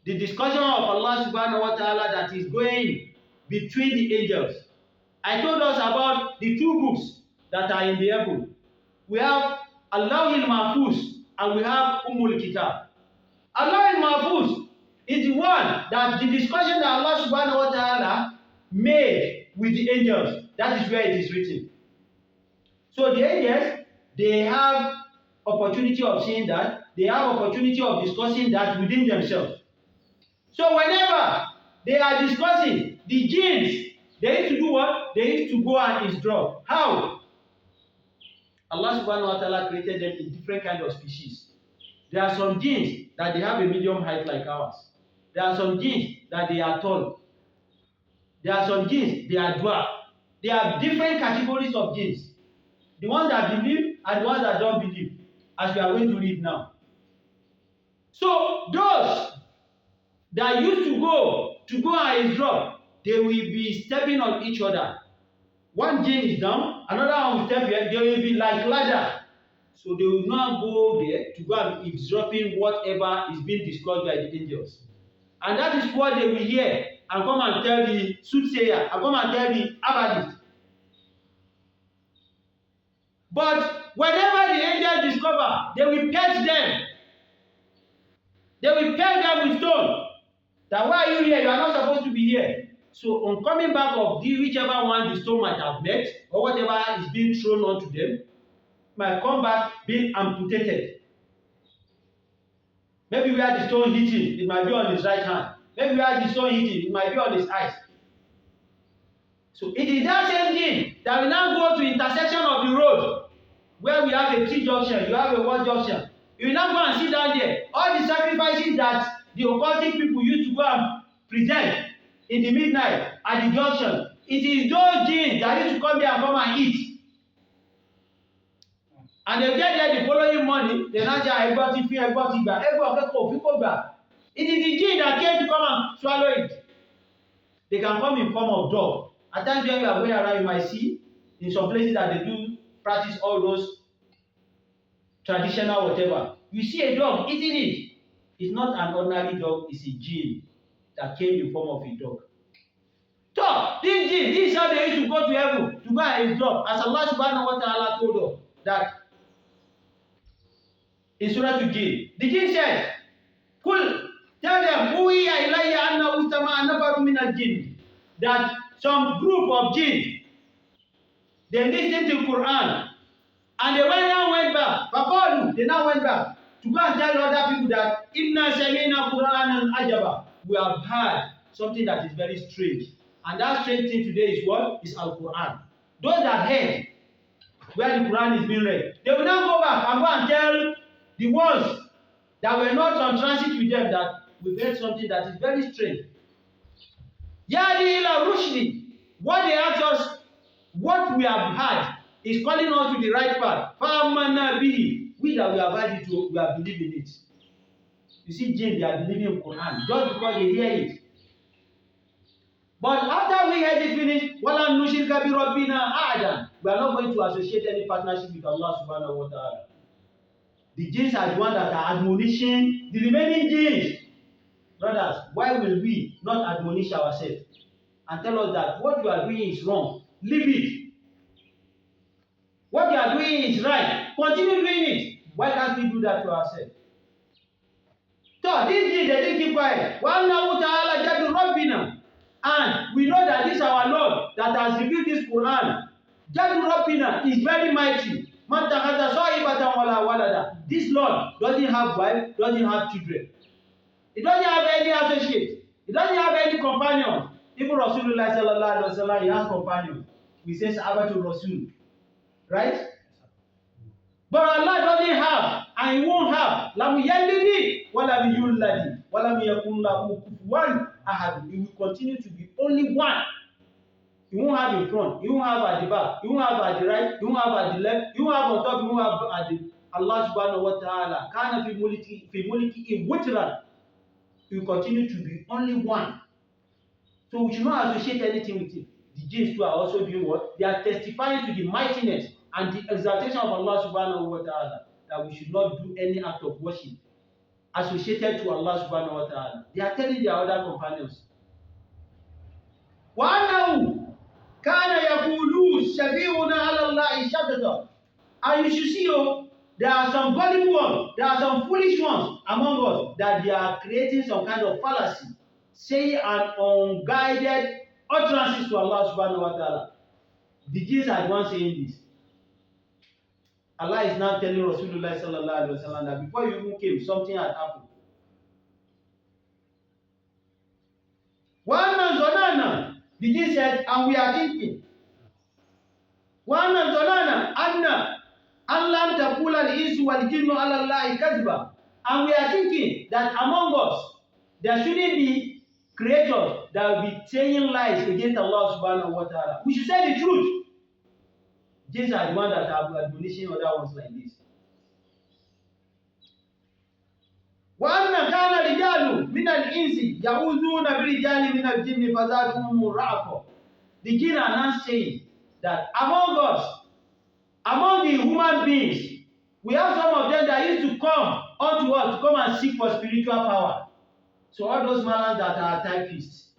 the discussion of Allah subhanahu wa ta'ala that is going between the angels. I told us about the two books that are in the heaven. We have Allahul Mahfuz and we have Kitab. Allahul Mahfuz is the one that the discussion that Allah subhanahu wa ta'ala made with the angels, that is where it is written. So the angels, they have opportunity of seeing that, they have opportunity of discussing that within themselves. So whenever they are discussing, the jinns, they used to do what? They used to go and eavesdrop. How? Allah subhanahu wa ta'ala created them in different kind of species. There are some jinns that they have a medium height like ours. There are some jinns that they are tall. There are some jinns, they are dwarf. There are different categories of jinns. The ones that believe and the ones that don't believe, as we are going to read now. So those that used to go and eavesdrop, they will be stepping on each other. One jinn is down, another one will step here, they will be like ladder. So they will not go there to go and eavesdropping whatever is being discussed by the angels. And that is what they will hear and come and tell the soothsayer, and come and tell the herbalist. But whenever the angels discover, they will catch them. They will pelt them with stone. That why are you here? You are not supposed to be here. So on coming back of whichever one the stone might have met, or whatever is being thrown onto them, might come back being amputated. Maybe where the stone hit him, it might be on his right hand. Maybe where the stone hit him, it might be on his eyes. So it is that same thing that will now go to intersection of the road, where we have a T junction, you have a 1 junction. You will now go and sit down there. All the sacrifices that the occultic people used to go and present in the midnight at the junction, it is those jinns that used to come there and come and eat. And they get there the following morning, they now say, everybody back. It is the jinn that came to come and swallow it. They can come in form of dog. At times when you are going around, you might see in some places that they do practice all those traditional whatever. You see a dog eating it. It's not an ordinary dog, it's a jinn that came in form of a dog. So, this jinn, this is how they used to go to heaven, to go and eavesdrop. As Allah subhanahu wa ta'ala told us that in Surat Jinn, the jinn said, Kul, tell them, Uwiya ilayya anna ustama nafaru min al-jinn, that some group of jinn, they listened to Quran, and they went back. Faqalu, they now went back to go and tell other people that Inna Samina Qur'anan Ajaba. We have heard something that is very strange. And that strange thing today is what? Is Al-Quran. Those that heard where the Quran is being read, they will now go back and go and tell the ones that were not on transit with them that we've heard something that is very strange. Yadi ila rushdi. What they asked us, what we have heard, is calling us to the right path. We that we have heard it, we have believed in it. You see, Jinn, they are believing in Quran just because they hear it. But after we heard it finished, we are not going to associate any partnership with Allah subhanahu wa ta'ala. The jinns are the ones that are admonishing the remaining jinns. Brothers, why will we not admonish ourselves and tell us that what you are doing is wrong? Leave it. What you are doing is right. Continue doing it. Why can't we do that to ourselves? So these jinns, they didn't keep quiet. And we know that this is our Lord that has revealed this Quran. Jadu Rabbina is very mighty. This Lord doesn't have wife, doesn't have children. He doesn't have any associate. He doesn't have any companion. Even Rasulullah sallallahu alaihi wasallam, he has companions. We say S.A.W to Rasul. Right? But Allah doesn't have, and He won't have. Lam yalidi, wa lam yuladi, wa lam yakun lahu kufuwan ahad. He will continue to be only one. He won't have in front. He won't have at the back. He won't have at the right. He won't have at the left. He won't have on top. He won't have at the. Allah subhanahu wa ta'ala. Kana fi muliki witran. He will continue to be only one. So we should not associate anything with Him. The jinns too are also doing what? They are testifying to the mightiness and the exaltation of Allah subhanahu wa ta'ala, that we should not do any act of worship associated to Allah subhanahu wa ta'ala. They are telling their other companions. وَأَنَّهُ كَانَ يَقُولُوا شَفِيعُنَا عَلَى اللَّهِ شَدَدًا. And you should see, there are some gullible ones, there are some foolish ones among us that they are creating some kind of fallacy, saying an unguided utterances to Allah subhanahu wa ta'ala. The jinns are the ones saying this. Allah is now telling Rasulullah sallallahu alaihi wasallam that before you even came, something had happened. The jinn said, and we are thinking. And we are thinking that among us, there shouldn't be creators that will be saying lies against Allah subhanahu wa ta'ala. We should say the truth. These are the ones that are admonishing other ones like this. وَأَنَّ كَانَ رِجَالٌ مِنَ الْإِنسِ يَعُوذُونَ بِرِجَالٍ مِنَ الْجِنِّ فَزَادُهُمْ رَهَقًا. The jinn are now saying that among us, among the human beings, we have some of them that used to come unto us to come and seek for spiritual power. So all those malams that are typists,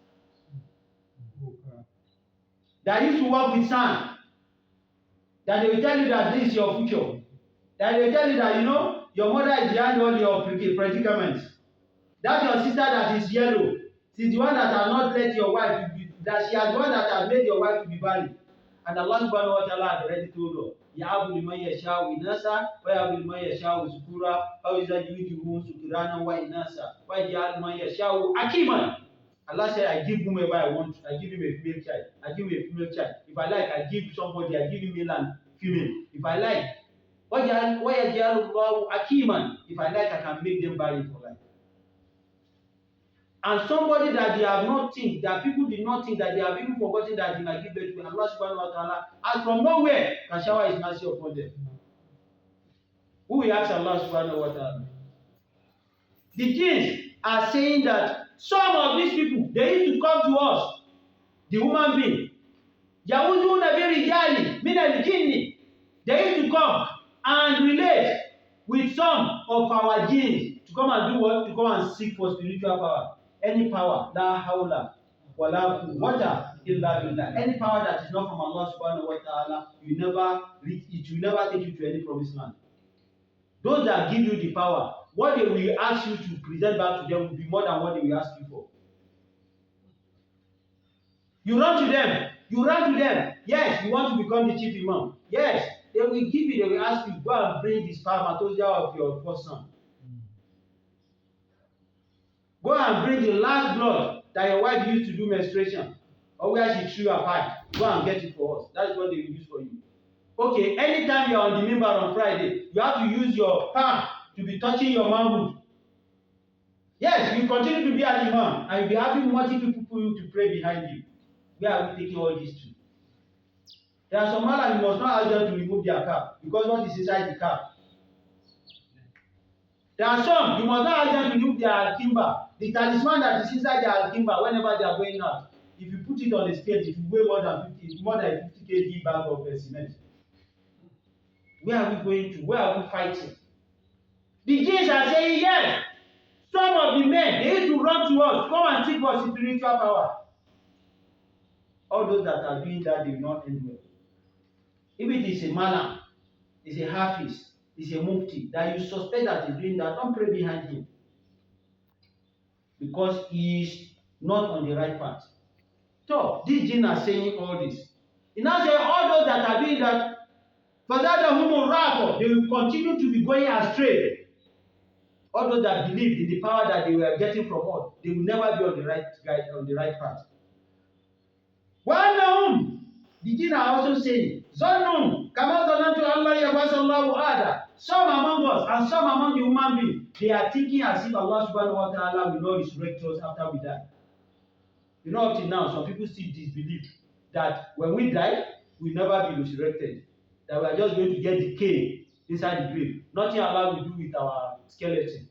that used to work with sand, that they will tell you that this is your future. That they will tell you that, you know, your mother is behind all your predicaments. That your sister that is yellow, she's the one that has not let your wife be, that she has the one that has made your wife to be barren. And Allah subhanahu wa ta'ala had already told her, Ya'abu liman yasha'u inasa, wa ya'abu liman yasha'u zukura, wa yuzajiwijuhum sukurana wa inasa, wa ya'abu liman yasha'u akiman. Allah said, I give whomever I want. I give him a female child. I give him a female child. If I like, I give somebody. I give him male and female. If I like, akiman. If I like, I can make them barren for life. And somebody that they have not think, that people did not think, that they have even forgotten that they might give birth to, Allah subhanahu wa ta'ala, and from nowhere can shower His mercy upon them. Who will ask Allah subhanahu wa ta'ala? The jinns, are saying that some of these people, they used to come to us, the human being, Yahuduna birijali min al-jinni. They used to come and relate with some of our jinns to come and do what? To come and seek for spiritual power. Any power, la hawla wala quwwata illa billah. Any power that is not from Allah subhanahu wa ta'ala, you never reach it, will never take you to any promised land. Those that give you the power, what they will ask you to present back to them will be more than what they will ask you for. You run to them. You run to them. Yes, you want to become the chief imam. Yes, they will give you, they will ask you, go and bring the spermatozoa of your first son. Go and bring the last blood that your wife used to do menstruation, or where she threw her pipe. Go and get it for us. That is what they will use for you. Okay, anytime you are on the member on Friday, you have to use your palm to be touching your manhood. Yes, you continue to be an imam, and you'll be having multiple people to pray behind you. Where are we taking all these to? There are some man you must not ask them to remove their cap, because what is inside the cap? There are some you must not ask them to remove their al-kimba. The talisman that is inside their al-kimba, whenever they are going out, if you put it on a scale, it will weigh more than 50 kg bag of cement. Where are we going to? Where are we fighting? The Jinns are saying, yes, some of the men, they used to run to us, come and seek for spiritual power. All those that are doing that, they will not end well. If it is a malam, it's a hafiz, it's a mufti, that you suspect that he's doing that, don't pray behind him. Because he is not on the right path. So, these Jinn are saying all this. He now says all those that are doing that, they will continue to be going astray. All those that believe in the power that they were getting from us, they will never be on the right path. وَأَنَّهُمْ, the Jinn are also saying, ظَنُّوا كَمَا ظَنَنْتُ أَلَّا يَبْعَثَ اللَّهُ أَحَدًا. Some among us and some among the human beings, they are thinking as if Allah subhanahu wa ta'ala will not resurrect us after we die. You know, up till now, some people still disbelieve that when we die, we'll never be resurrected. That we are just going to get decay inside the grave. Nothing Allah will do with our skeleton.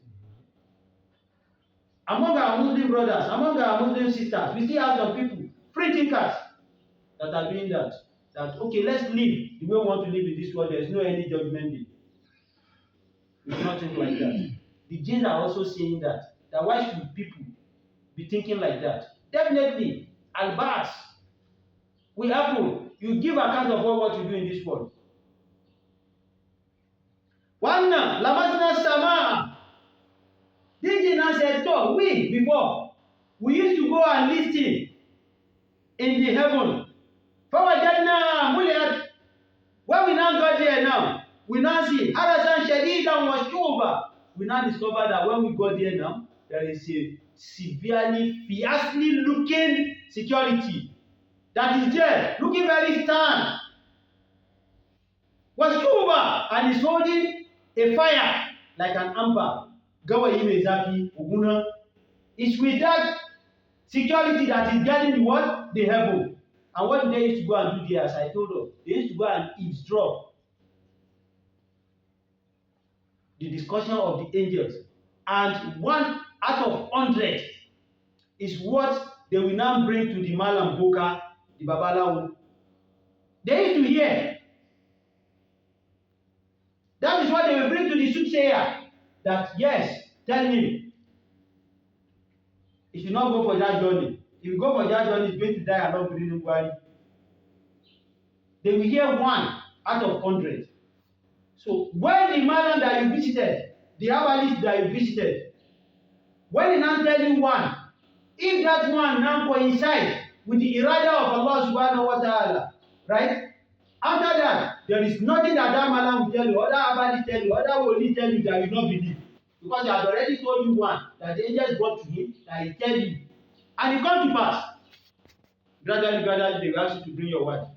Among our Muslim brothers, among our Muslim sisters, we still have some people, free thinkers, that are doing that. That, okay, let's live the way we want to live in this world. There is no any judgment day. It's nothing like that. The Jinns are also saying that. That why should people be thinking like that? Definitely, Al-Ibraq will happen. You give account of what you do in this world. Wanna lamasna sama. This Jinn said, so we before we used to go and listen in the heaven. فَوَجَدْنَا مُلِئَتْ. When we now got there now, we now see Harasan Shadidan was Shuba. We now discover that when we got there now, there is a severely, fiercely looking security that is there, looking very stern. Was Shuba, and is holding a fire like an amber. Gawayi Mezaki, Oguna. It's with that security that is guarding the what? The heaven. And what do they used to go and do there, as I told us? They used to go and eavesdrop the discussion of the angels. And 1 out of 100 is what they will now bring to the Malam Boka, the Babalawo. They used to hear. That is what they will bring to the soothsayer. That yes, tell him, he should not go for that journey. If you go for that journey, he's going to die along with the. They will hear 1 out of 100. So when the man that you visited, the herbalist that you visited, when he now tell you 1, if that 1 now coincides with the irada of Allah subhanahu wa ta'ala, right? After that, there is nothing that man will tell you, other herbalist tell you, other will tell you that you not believe. Because he has already told you 1 that the angels brought to him, that he tell you. And it comes to pass. Gradually, they will ask you to bring your wife.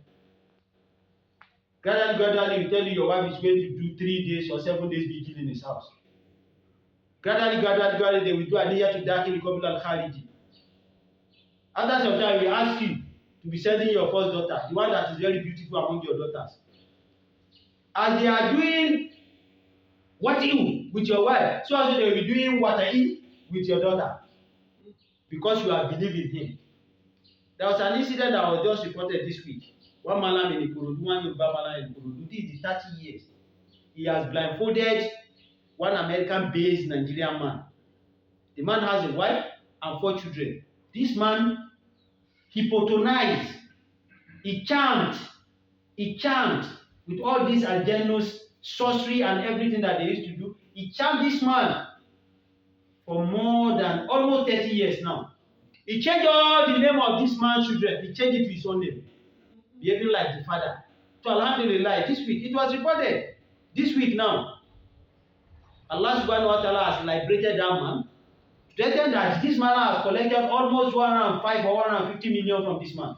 Gradually, you tell you your wife is going to do 3 days or 7 days vigil in his house. Gradually, they will do a niyyah to dakhil qabla al-khariji. After some time, we ask you to be sending your first daughter, the one that is very beautiful among your daughters. As they are doing wati with your wife, so also they will be doing watai with your daughter because you are believing him. There was an incident that was just reported this week. One Malam in Ikorodu, one Yoruba Malam in Ikorodu, this is 30 years. He has blindfolded one American-based Nigerian man. The man has a wife and 4 children. This man hypnotized, he charmed with all these algenos, sorcery and everything that they used to do. He charmed this man for more than almost 30 years now. He changed all the name of this man's children. He changed it to his own name, behaving like the father. So Alhamdulillah, this week, it was reported, this week now, Allah subhanahu wa ta'ala has liberated that man, threatened that this man has collected almost 105 or 150 million from this man.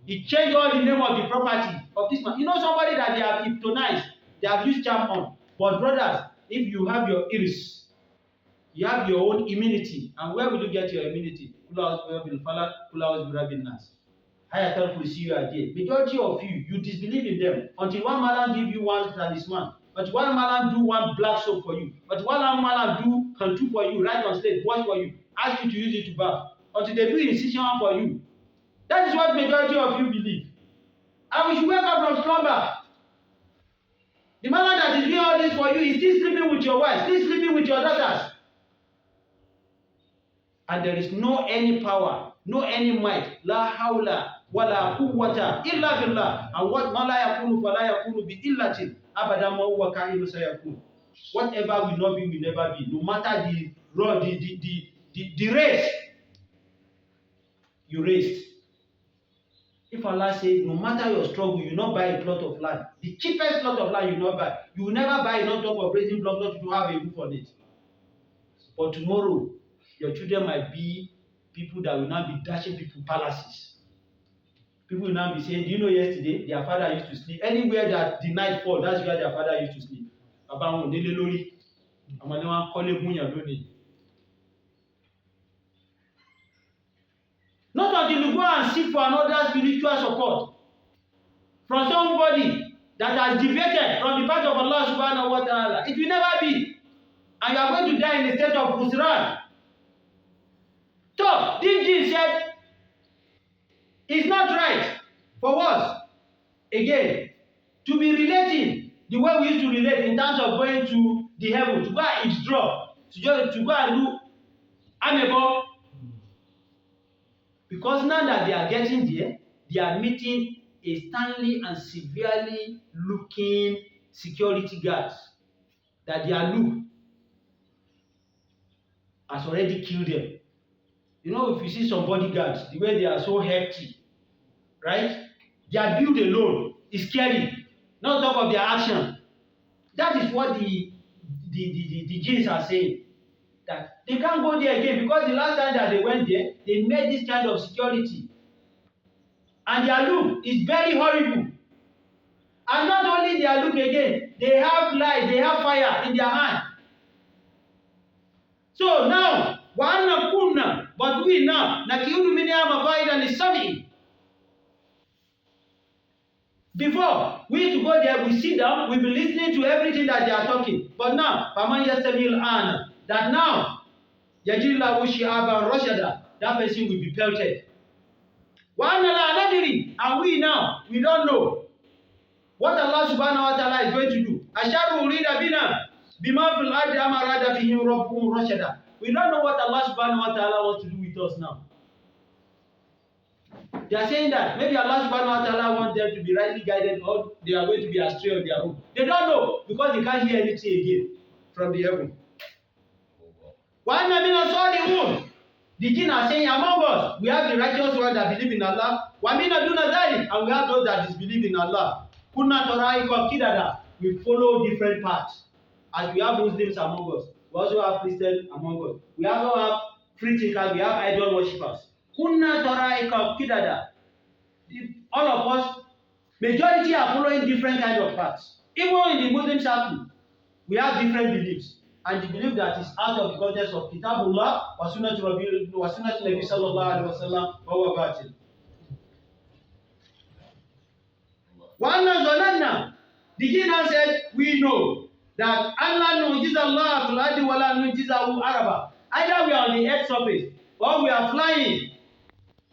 He changed all the name of the property of this man. You know somebody that they have hypnotized, they have used charm on. But brothers, if you have your iris, you have your own immunity. And where will you get your immunity? Majority of you, you disbelieve in them. Until one man give you one talisman. Until one man do one black soap for you. Until one man do kantu for you, write on slate, wash for you, ask you to use it to bath. Until they do incision for you. That is what majority of you believe. And we should wake up from slumber. The man that is doing all this for you is still sleeping with your wife, still sleeping with your daughters. And there is no any power, no any might. La hawla wa la quwwata illa billah. And what ma la yakunu fa la yakunu bi illatin. Abadan ma huwa ka'inu sayakun. Whatever will not be, will never be. No matter the race you raised. If Allah says, no matter your struggle, you will not buy a plot of land. The cheapest plot of land you will not buy. You will never buy enough top of raising block not to have a roof on it. But tomorrow, your children might be people that will not be dashing people palaces. People will not be saying, do you know yesterday, their father used to sleep. Anywhere that the night fall, that's where their father used to sleep. Not until you go and seek for another spiritual support from somebody that has deviated from the path of Allah subhanahu wa ta'ala. It will never be. And you are going to die in a state of khusran. So, this Jinn said, it's not right for us, again, to be relating the way we used to relate in terms of going to the heaven, to go and eavesdrop, to go and do amebo. Because now that they are getting there, they are meeting a sternly and severely looking security guards that their look has already killed them. You know, if you see some bodyguards, the way they are so hefty, right? Their build alone is scary. Not talk of their action. That is what the Jinns are saying. That they can't go there again because the last time that they went there, they made this kind of security. And their look is very horrible. And not only their look again, they have light, they have fire in their hand. So now, but we now, before, we used to go there, we sit down, we be listening to everything that they are talking. But now, that now, that person will be pelted. And we now, we don't know what Allah subhanahu wa ta'ala is going to do. We don't know what Allah subhanahu wa ta'ala wants to do with us now. They are saying that maybe Allah subhanahu wa ta'ala wants them to be rightly guided or they are going to be astray on their own. They don't know because they can't hear anything again from the heaven. The Jinn are saying among us, we have the righteous ones that believe in Allah, and we have those that disbelieve in Allah. We follow different paths. As we have Muslims among us, we also have Christians among us. We also have free thinkers, we have idol worshippers. All of us, majority are following different kind of paths. Even in the Muslim circle, we have different beliefs. And the belief that is out of the context of Kitabullah wa Sunnat Nabi sallallahu alaihi wasallam wa huwa batil. The Jinn said, we know that Allah nu'jiz Allah fil ardi wa la nu'jizahu araba. Either we are on the earth surface or we are flying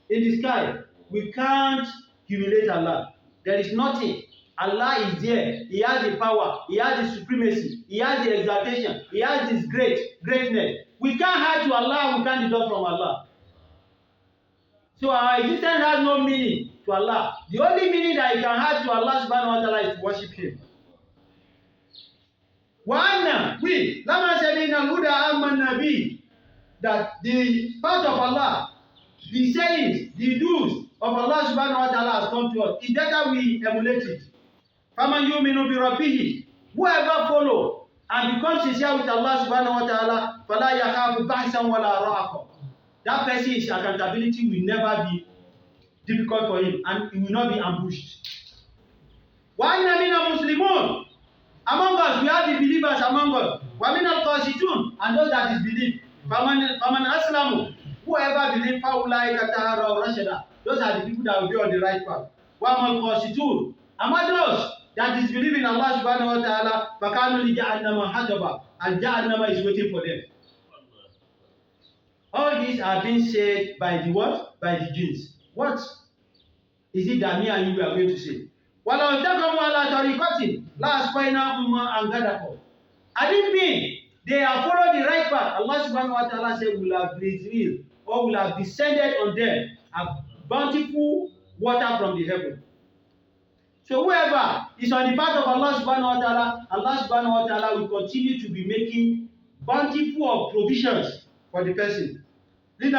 in the sky. We can't humiliate Allah. There is nothing. Allah is there. He has the power. He has the supremacy. He has the exaltation. He has this greatness. We can't hide to Allah. We can't deduct from Allah. So our existence has no meaning to Allah. The only meaning that you can have to Allah subhanahu wa ta'ala is to worship Him. Wa'anna, we, lama sabina huda amman nabi, that the part of Allah, the sayings, the do's of Allah subhanahu wa ta'ala has come to us. It's better we emulate it. Faman yuminu bi rabbihi, whoever follow and become sincere with Allah subhanahu wa ta'ala, fala yakhafu ba'san wala raqa. That person's accountability will never be difficult for him and he will not be ambushed. Wa'inna mina muslimun, among us we have the believers among us. Wa min al-qasitun, and those that is believe. Faman aslamu, whoever believe faulaika taharaw rashada, those are the people that will be on the right path. Wa man qasitun, among those that is believing Allah subhanahu wa ta'ala, fakanu li jahannama hadaba, and Jahannama is waiting for them. All these are being said by the what? By the Jinns. What is it that me and you are going to say? Olaosebikan ala tariqatin la asqayna umma angadakum. I didn't mean they have followed the right path. Allah subhanahu wa ta'ala said will have revealed or will have descended on them a bountiful water from the heaven. So whoever is on the path of Allah subhanahu wa ta'ala, Allah subhanahu wa ta'ala will continue to be making bountiful of provisions for the person. Those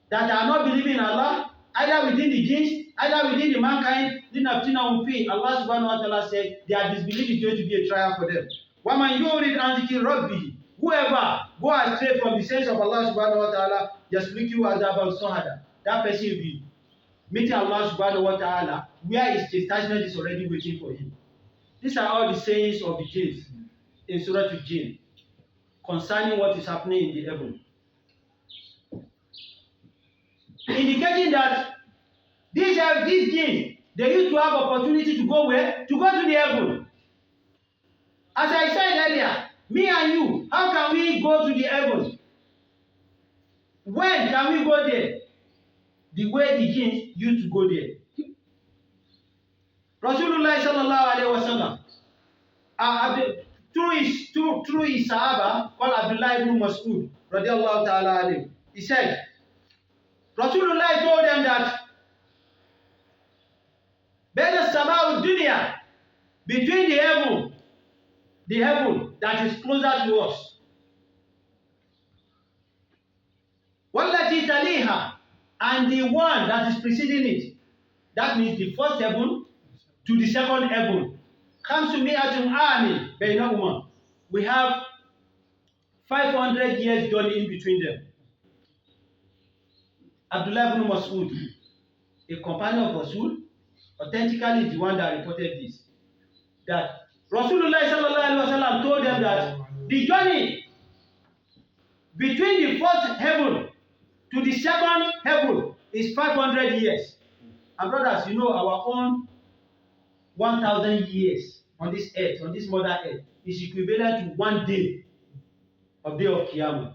that are not believing in Allah, either within the jinns, either within the mankind, Allah subhanahu wa ta'ala said their disbelief is going to be a trial for them. Whoever go astray from the sense of Allah subhanahu wa ta'ala, that person will be meeting Allah subhanahu wa ta'ala where his chastisement is already waiting for him. These are all the sayings of the jinns in Surat Jinn concerning what is happening in the heaven. Indicating that these jinns, they used to have opportunity to go where? To go to the heaven. As I said earlier, me and you, how can we go to the heaven? When can we go there? The way the jinns used to go there. Rasulullah sallallahu alaihi wasallam, through his Sahaba called Abdullah ibn Mas'ud radiallahu ta'ala alayhi, he said, Rasulullah told them that S.A.W dunya, between the heaven that is closer to us, wallati taliha, and the one that is preceding it, that means the first heaven to the second heaven. We have 500 years journey in between them. Abdullah ibn Mas'ud, a companion of Rasul, authentically is the one that reported this. That Rasulullah sallallahu alaihi wasallam told them that the journey between the first heaven to the second heaven is 500 years. And brothers, you know our own 1,000 years on this earth, on this mother earth, is equivalent to 1 day of day of Qiyamah.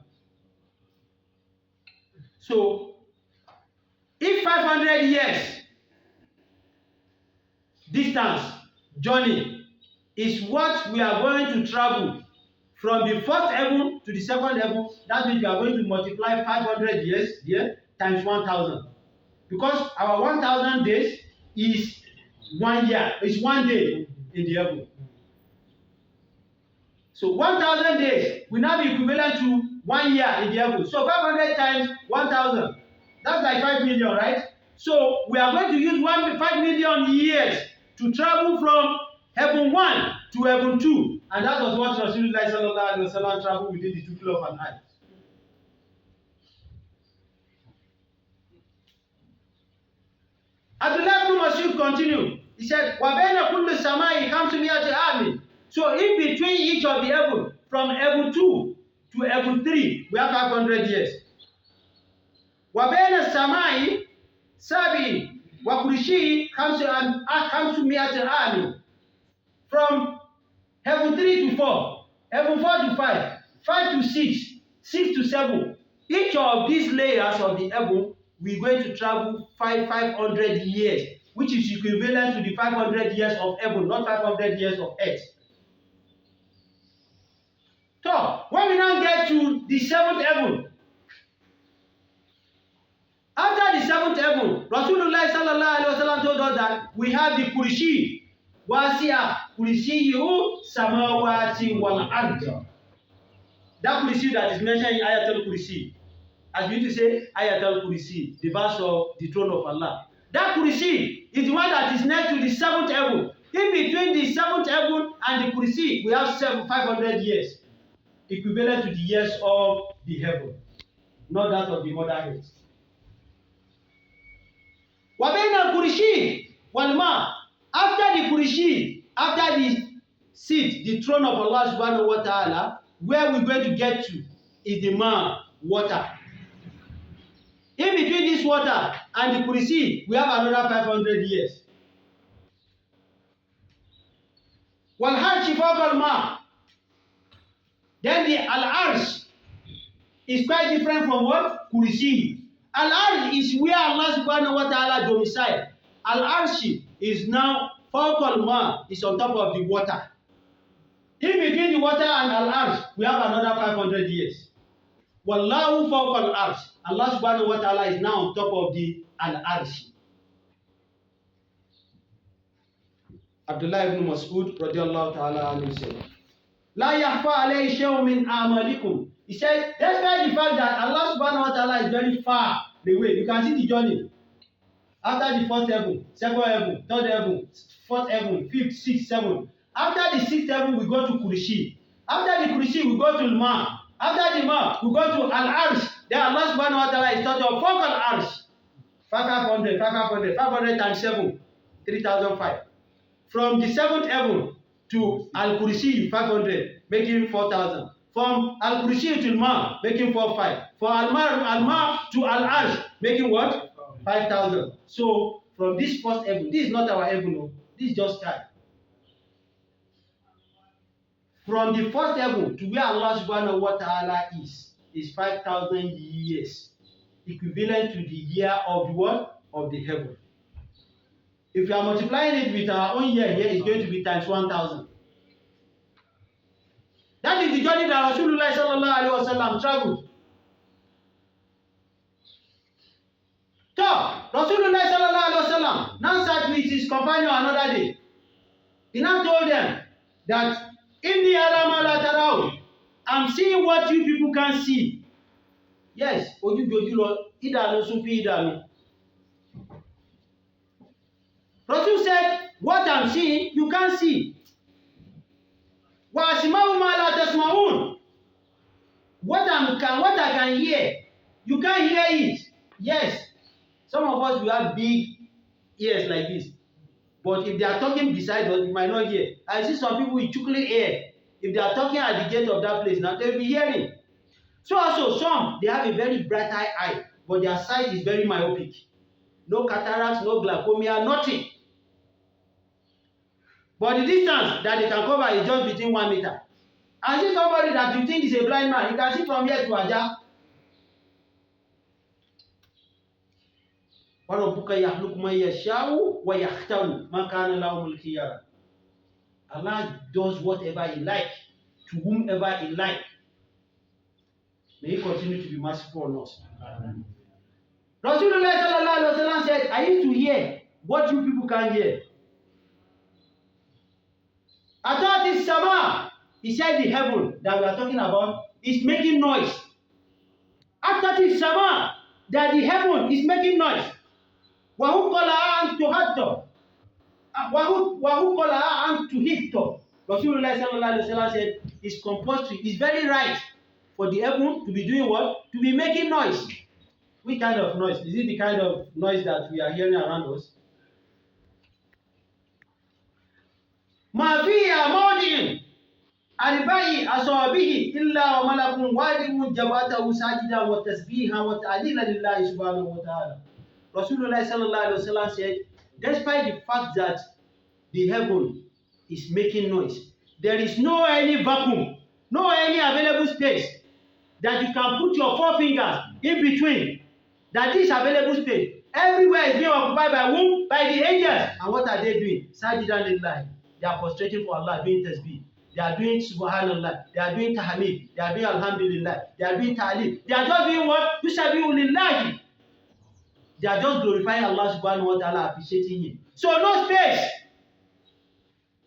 So, if 500 years distance, journey, is what we are going to travel from the first heaven to the second heaven, that means we are going to multiply 500 years here times 1,000. Because our 1,000 days is 1 year, is 1 day in the heaven. So 1,000 days will now be equivalent to 1 year in the heaven. So 500 times 1,000, that's like 5 million, right? So we are going to use 5 million years to travel from heaven 1 to heaven 2. And that was what Rasulullah sallallahu alaihi wasallam traveled within the twinkle of an eye. Abdullah ibn Mas'ud continued. He said, وَبَيْنَ كُلِّ السَّمَاءِ خَمْسُمِائَةِ عَامٍ. So in between each of the heaven, from heaven 2 to heaven 3, we have 500 years. وَبَيْنَ السَّمَاءِ سَبْعٍ وَكُرْشِيٍ خَمْسُمِائَةِ عَامٍ. From heaven 3 to 4, heaven 4 to 5, 5 to 6, 6 to 7. Each of these layers of the heaven, we're going to travel 500 years, which is equivalent to the 500 years of heaven, not 500 years of earth. So, when we now get to the 7th heaven, after the 7th heaven, Rasulullah sallallahu alaihi wasallam told us that we have the Kursi, Wasi'a, Kursiyu samawati wal ard. That Kursi that is mentioned in Ayatul Kursi, as we used to say, Ayatul Kursi, the verse of the throne of Allah. That Kursi is the one that is next to the 7th heaven. In between the 7th heaven and the Kursi, we have 500 years, equivalent to the years of the heaven, not that of the mother earth. Wabayna Kursi wal ma. After the Kursi, after the seat, the throne of Allah subhanahu wa ta'ala, where we're going to get to is the ma, water. In between this water and the Kursi, we have another 500 years. Wal harshi fawqa ma. Then the al-arsh is quite different from what? Kursi. Al-arsh is where Allah subhanahu wa ta'ala domicile. Al-arsh is now fawqa ma, is on top of the water. In between the water and al-arsh, we have another 500 years. Wallahu fawqa al-arsh. Allah subhanahu wa ta'ala is now on top of the al-arsh. Abdullah ibn Mas'ud radiyallahu ta'ala anhu said, La yahfa alayhi shay'un min a'malikum. He said, despite the fact that Allah subhanahu wa ta'ala is very far away, you can see the journey. After the first heaven, second heaven, third heaven, fourth heaven, fifth, sixth, seventh. After the sixth heaven, we go to Kursi. After the Kursi, we go to Ma. After the Ma, we go to Al-Arsh. Then Allah subhanahu wa ta'ala is taught of Fawq Al-Arsh. 500 times 7, 3,005. From the 7th heaven to Al-Kursi, 500, making 4,000. From Al-Kursi to Ma, making 4,500. From Al-Ma to Al-Arsh, making what? 5,000. So, from this first heaven, this is not our heaven, no. This is just time. From the first heaven to where Allah subhanahu wa ta'ala is 5,000 years, equivalent to the year of the what? Of the heaven. If you are multiplying it with our own year here, it's going to be times 1,000. That is the journey that Rasulullah sallallahu alaihi wasallam traveled. So, Rasulullah sallallahu alaihi wasallam now sat with his companion another day. He now told them that Inni alama la taraw. I'm seeing what you people can't see. Yes, ojujojulo idanu sufi idanu. Rasul said, what I'm seeing, you can't see. Wa asma'u ma la tasma'un. What I can hear, you can't hear it. Yes, some of us will have big ears like this. But if they are talking beside us, you might not hear. I see some people with chuckling ear. If they are talking at the gate of that place, now they'll be hearing. So also some, they have a very bright eye, but their sight is very myopic. No cataracts, no glaucoma, nothing. But the distance that they can cover is just between 1 meter. I see somebody that you think is a blind man, you can see from here to Aja. Allah does whatever He likes to whomever He likes. May He continue to be merciful on us. Rasulullah sallallahu alaihi wasallam said, I used to hear what you people can't hear. I thought it's Sama. He said the heaven that we are talking about is making noise. I thought it's Sama, that the heaven is making noise. Wahu kola an tuhatto. Wahu kola an tuhitto. Rasulullah sallallahu alaihi wasallam said it's compulsory. It's very right for the heaven to be doing what? To be making noise. Which kind of noise? Is it the kind of noise that we are hearing around us? Ma fiya mawdi'in arba'i asabihi illa wa malakun wadi'un jabatahu sajidan wa tasbihan wa ta'lila lillahi subhanahu wa ta'ala. Rasulullah sallallahu alaihi wasallam said, despite the fact that the heaven is making noise, there is no any vacuum, no any available available space that you can put your 4 fingers in between. That is available space. Everywhere is being occupied by whom? By the angels. And what are they doing? Sajidan lillahi. They are prostrating for Allah, doing tasbih. They are doing subhanallah. They are doing tahmid. They are doing alhamdulillah. They are doing ta'lim. They are just doing what? Yushabihu lillahi. They are just glorifying Allah subhanahu wa ta'ala, appreciating Him. So no space.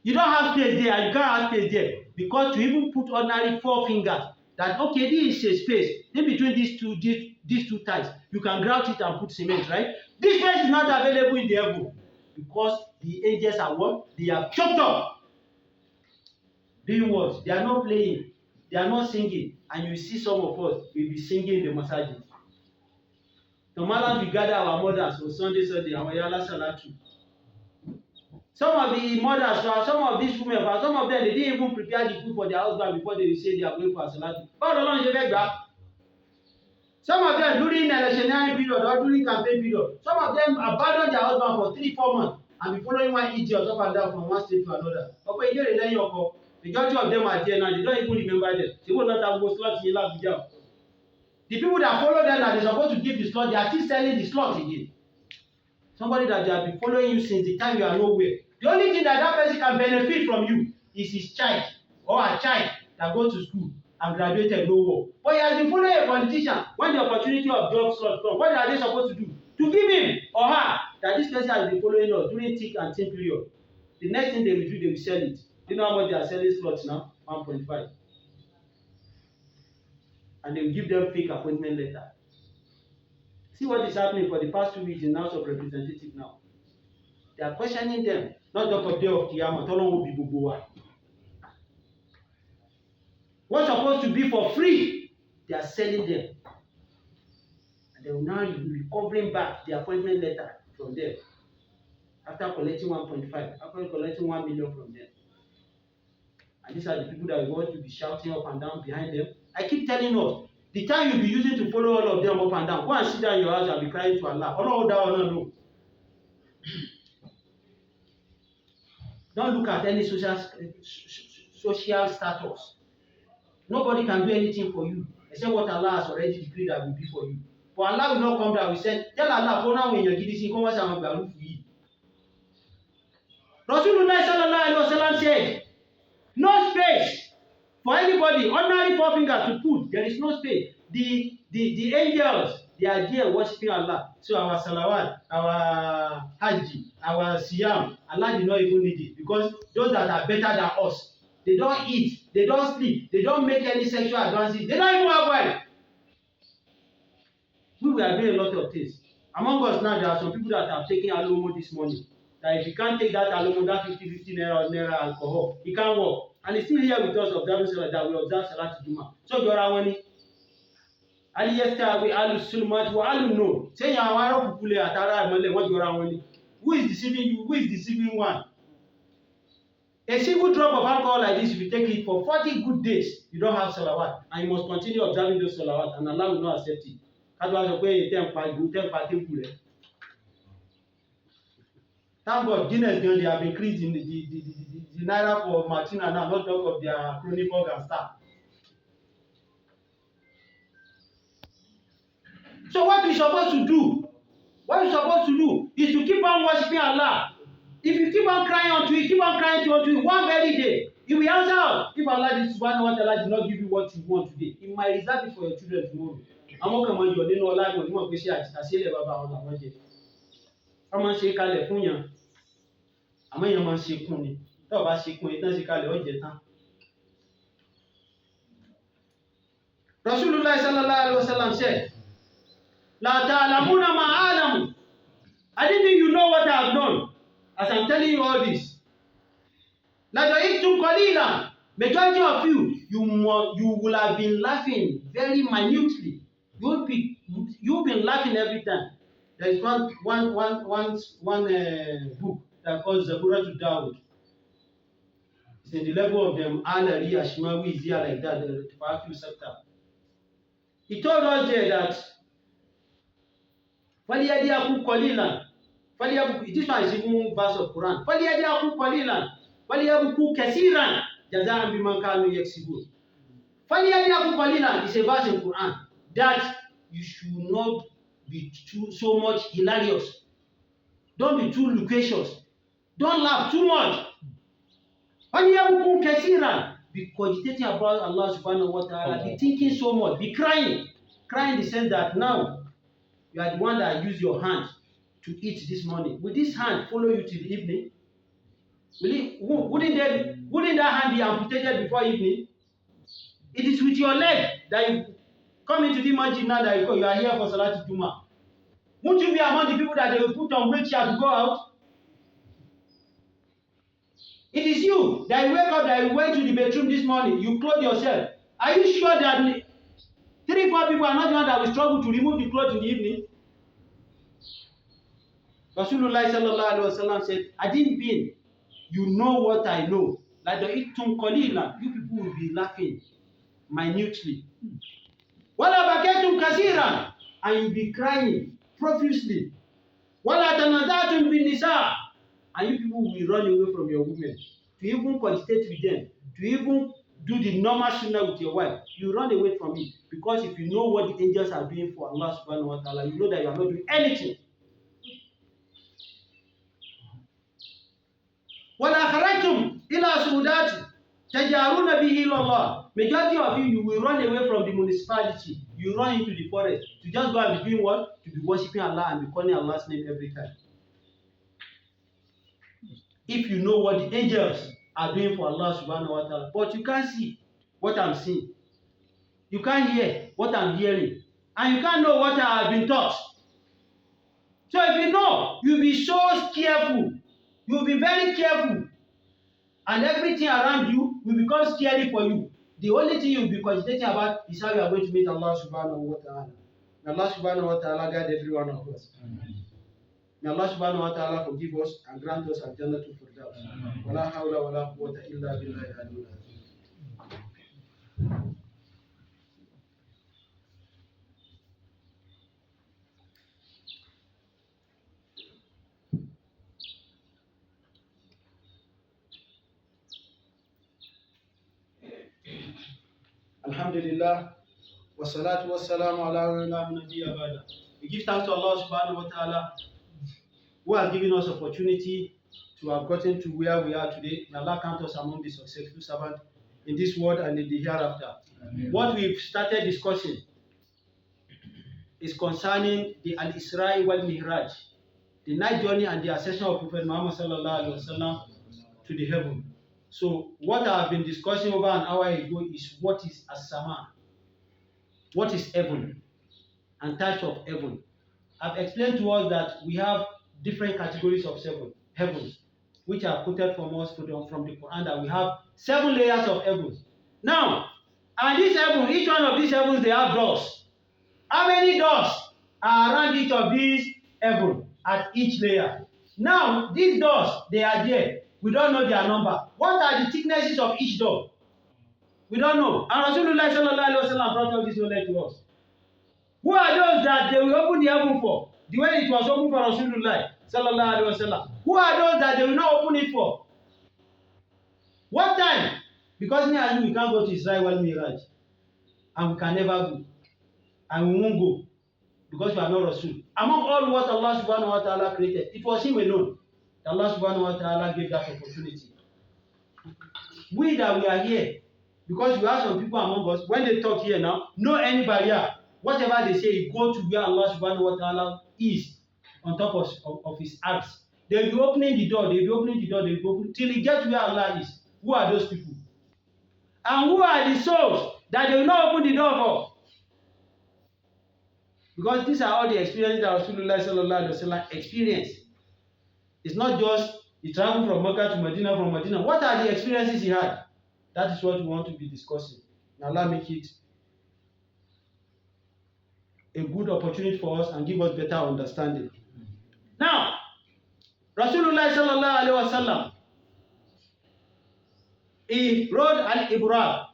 You don't have space there, and you can't have space there. Because to even put ordinary 4 fingers, that okay, this is a space in between these two tiles. You can grout it and put cement, right? This space is not available in the heaven. Because the angels are what? They are choked up. Doing what? They are not playing. They are not singing. And you see some of us will be singing in the Masjid. The Malam we gather our mothers on Sunday, our Yala Salatu. Some of the mothers, some of these women, some of them, they didn't even prepare the food for their husband before they say they are going for a Salatu. Some of them during electionary period or during campaign period, some of them abandon their husband for 3-4 months and be following one idiot up and down from one state to another. Majority of them are there now, they don't even remember them. They will not have go slot in Abuja. The people that follow them that they're supposed to give the slot, they are still selling the slot again. Somebody that they have been following you since the time you are nowhere. The only thing that person can benefit from you is his child or a child that goes to school and graduated no work. But he has been following a politician. When the opportunity of job slot comes, what are they supposed to do? To give him or her that this person has been following us during thick and thin period. The next thing they will do, they will sell it. Do you know how much they are selling slots now? 1.5. And they will give them fake appointment letter. See what is happening for the past 2 weeks in the House of Representatives now. They are questioning them. Not just of day of Qiyamah. How long will be Bubuwa? What's supposed to be for free, they are selling them. And they will now be recovering back the appointment letter from them. After collecting 1.5, after collecting 1 million from them. And these are the people that we want to be shouting up and down behind them. I keep telling us, the time you'll be using to follow all of them up and down, go and sit down in your house and be crying to Allah. Allah, no. Don't look at any social status. Nobody can do anything for you except what Allah has already decreed that will be for you. For Allah will not come down. We said, tell Allah, go now when you're getting come and for you. Rasulullah sallallahu alaihi wasallam said, no space for anybody, ordinary 4 fingers to put. There is no space. The angels, they are there worshiping Allah. So our salawat, our hajj, our siyam, Allah did not even need it. Because those that are better than us, they don't eat, they don't sleep, they don't make any sexual advances, they don't even have wife. We were doing a lot of things. Among us now, there are some people that have taken alomo this morning. That if you can't take that alomo, that 50 naira alcohol, he can't walk. And he's still here with us observing Salat that we observe Salat Juma. So you are one. S.A.W, Al-Sulmat, Al-No. Say you are one who Atara Male, what you are one. Who is deceiving you? Who is deceiving one? A single drop of alcohol like this, if you take it for 40 good days, you don't have salawat. And you must continue observing those salawat, and Allah will not accept it. Thank God, Jinns, they have increased in the naira for Martina now, not talk of their chronicle and stuff. So what we're supposed to do, is to keep on worshiping Allah. If you keep on crying unto it, one very day, He will answer out. If Allah did not give you what you want today, He might reserve it for your children tomorrow. I'm not coming to you, Allah, you want to say, I say, I'm going to say, California. I'm going to say, Kuni. Tó bá ṣe kun ìtàn sí kalẹ̀ ó jẹ tán. Rasulullah sallallahu alaihi wasallam said, La ta'lamuna ma a'lamu. I didn't think you know what I have done. As I'm telling you all this. La ta'iktum qalilan. Majority of you will have been laughing very minutely. You've been laughing every time. There is one book that calls Surat Dawud. It's in the level of them Al-Ari, Ashmawi is here like that, the Fafi sector. He told us there that Faliyadiyakum qalilan. This one is even verse of Quran. Faliyadiyakum qalilan. Faliyabuku kasiran. Jazaan biman kanu yaksibun. فَلْيَبْيَكُ قَلِيلًا is a verse in Quran that you should not be so much hilarious. Don't be too loquacious. Don't laugh too much. فَلْيَبْكُوا كَثِيرًا Be cogitating about Allah subhanahu wa ta'ala. Be thinking so much. Be crying. Crying in the sense that now you are the one that used your hand to eat this morning. Will this hand follow you till the evening? Wouldn't that hand be amputated before evening? It is with your leg that you come into the Masjid now that you are here for Salat Juma. Won't you be among the people that they will put on wheelchair to go out? It is you that you wake up, that you went to the bedroom this morning, you clothe yourself. Are you sure that 3-4 people are not the one that will struggle to remove the clothes in the evening? Rasulullah sallallahu alaihi wasallam said, I didn't mean you know what I know. Like the itum qalila, you people will be laughing minutely. Wala bakatum kasiran, and you'll be crying profusely. Wala tanazatum bin nisa, and you people will run away from your women. To even cogitate with them, to even do the normal sunnah with your wife, you run away from it. Because if you know what the angels are doing for Allah subhanahu wa ta'ala, you know that you are not doing anything. وَلَا خَرَجْتُمْ إِلَى سُودَاتِ تَجَارُونَ بِهِ إِلَى اللَّهِ Majority of you will run away from the municipality. You run into the forest to just go and be doing what? To be worshipping Allah and be calling Allah's name every time. If you know what the angels are doing for Allah subhanahu wa ta'ala, but you can't see what I'm seeing. You can't hear what I'm hearing. And you can't know what I have been taught. So if you know, you'll be so careful. You'll be very careful. And everything around you will become scary for you. The only thing you'll be cogitating about is how you are going to meet Allah subhanahu wa ta'ala. May Allah subhanahu wa ta'ala guide every one of us. May Allah subhanahu wa ta'ala forgive us and grant us al-Jannah to Firdaus. Wala hawla wala quwwata illa billahi al-aliyyil azim. Alhamdulillah, wa salatu wa salamu ala nabiyya ba'da. We give thanks to Allah subhanahu wa ta'ala who has given us opportunity to have gotten to where we are today. May Allah count us among the successful servants in this world and in the hereafter. Amen. What we've started discussing is concerning the Al-Isra wal Mi'raj, the night journey and the ascension of Prophet Muhammad sallallahu alaihi wasallam to the heaven. So what I've been discussing over an hour ago is what is as-sama, what is heaven, and types of heaven. I've explained to us that we have different categories of heavens, which are quoted from us from the Quran, that we have 7 layers of heavens. Now, and this heaven, each one of these heavens, they have doors. How many doors are around each of these heavens at each layer? Now, these doors, they are there. We don't know their number. What are the thicknesses of each door? We don't know. And Rasulullah sallallahu alaihi wasallam brought all this knowledge to us. Who are those that they will open the heaven for? The way it was open for Rasulullah sallallahu alaihi wasallam. Who are those that they will not open it for? What time? Because me and you, we can't go to Israel wal Miraj. And we can never go. And we won't go. Because we are not Rasul. Among all what Allah subhanahu wa ta'ala created, it was him alone. Allah subhanahu wa ta'ala gave that opportunity. We that we are here, because we have some people among us, when they talk here now, no any barrier. Whatever they say, go to where Allah subhanahu wa ta'ala is on top of his arms. They'll be opening the door, they'll be opening the door, they'll be opening till he gets where Allah is. Who are those people? And who are the souls that they will not open the door for? Because these are all the experiences that Rasulullah sallallahu alaihi wasallam experienced. It's not just he traveled from Mecca to Medina, from Medina. What are the experiences he had? That is what we want to be discussing. May Allah make it a good opportunity for us and give us better understanding. Now, Rasulullah sallallahu alaihi wasallam, he wrote Al-Ibraq.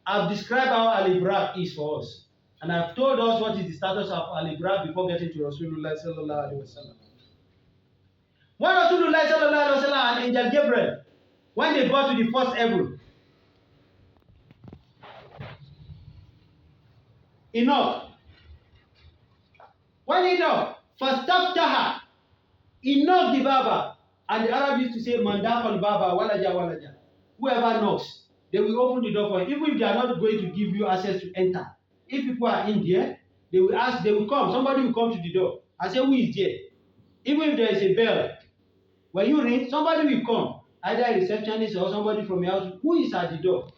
I've described how Al-Ibraq is for us. And I've told us what is the status of Al-Ibraq before getting to Rasulullah sallallahu alaihi wasallam. When Rasulullah sallallahu alaihi wasallam and Angel Gabriel, when they got to the first heaven, He knocked. When he knocked, فَاسْتَفْتَحَ, he knocked the Baba. And the Arab used to say, Mandaq al-Baba, walaja walaja. Whoever knocks, they will open the door for him. Even if they are not going to give you access to enter. If people are in there, they will ask, they will come. Somebody will come to the door and say, who is there? Even if there is a bell, when you ring, somebody will come. Either a receptionist or somebody from your house. Who is at the door?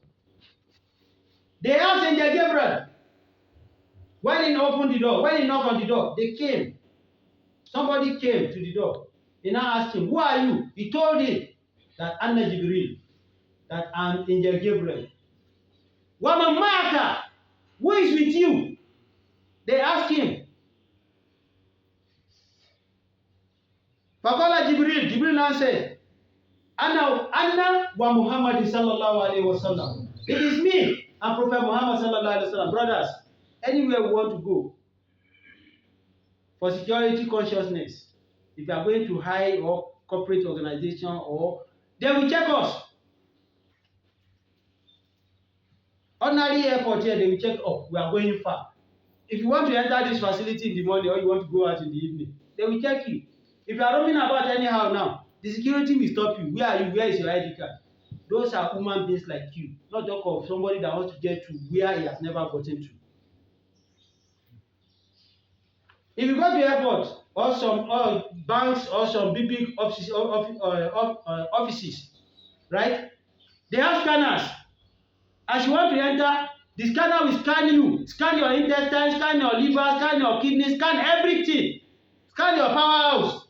They asked Angel Gabriel. When he opened the door, when he knocked on the door, they came. Somebody came to the door. He now asked him, who are you? He told him that Angel Gabriel, that I'm Angel Gabriel. Waman Maka, who is with you? They asked him. Faqala Jibril, Jibril now said, Anna wa Muhammad sallallahu alayhi wa sallam. It is me and Prophet Muhammad sallallahu alayhi wa sallam. Brothers, anywhere we want to go, for security consciousness, if you are going to high or corporate organization, or they will check us. Ordinary airport here, they will check, oh, we are going far. If you want to enter this facility in the morning or you want to go out in the evening, they will check you. If you are roaming about anyhow now, the security will stop you. Where are you? Where is your ID card? Those are human beings like you, not talk of somebody that wants to get to where he has never gotten to. If you go to the airport or some banks or some big offices, right? They have scanners. As you want to enter, the scanner will scan you, scan your intestine, scan your liver, scan your kidneys, scan everything, scan your powerhouse,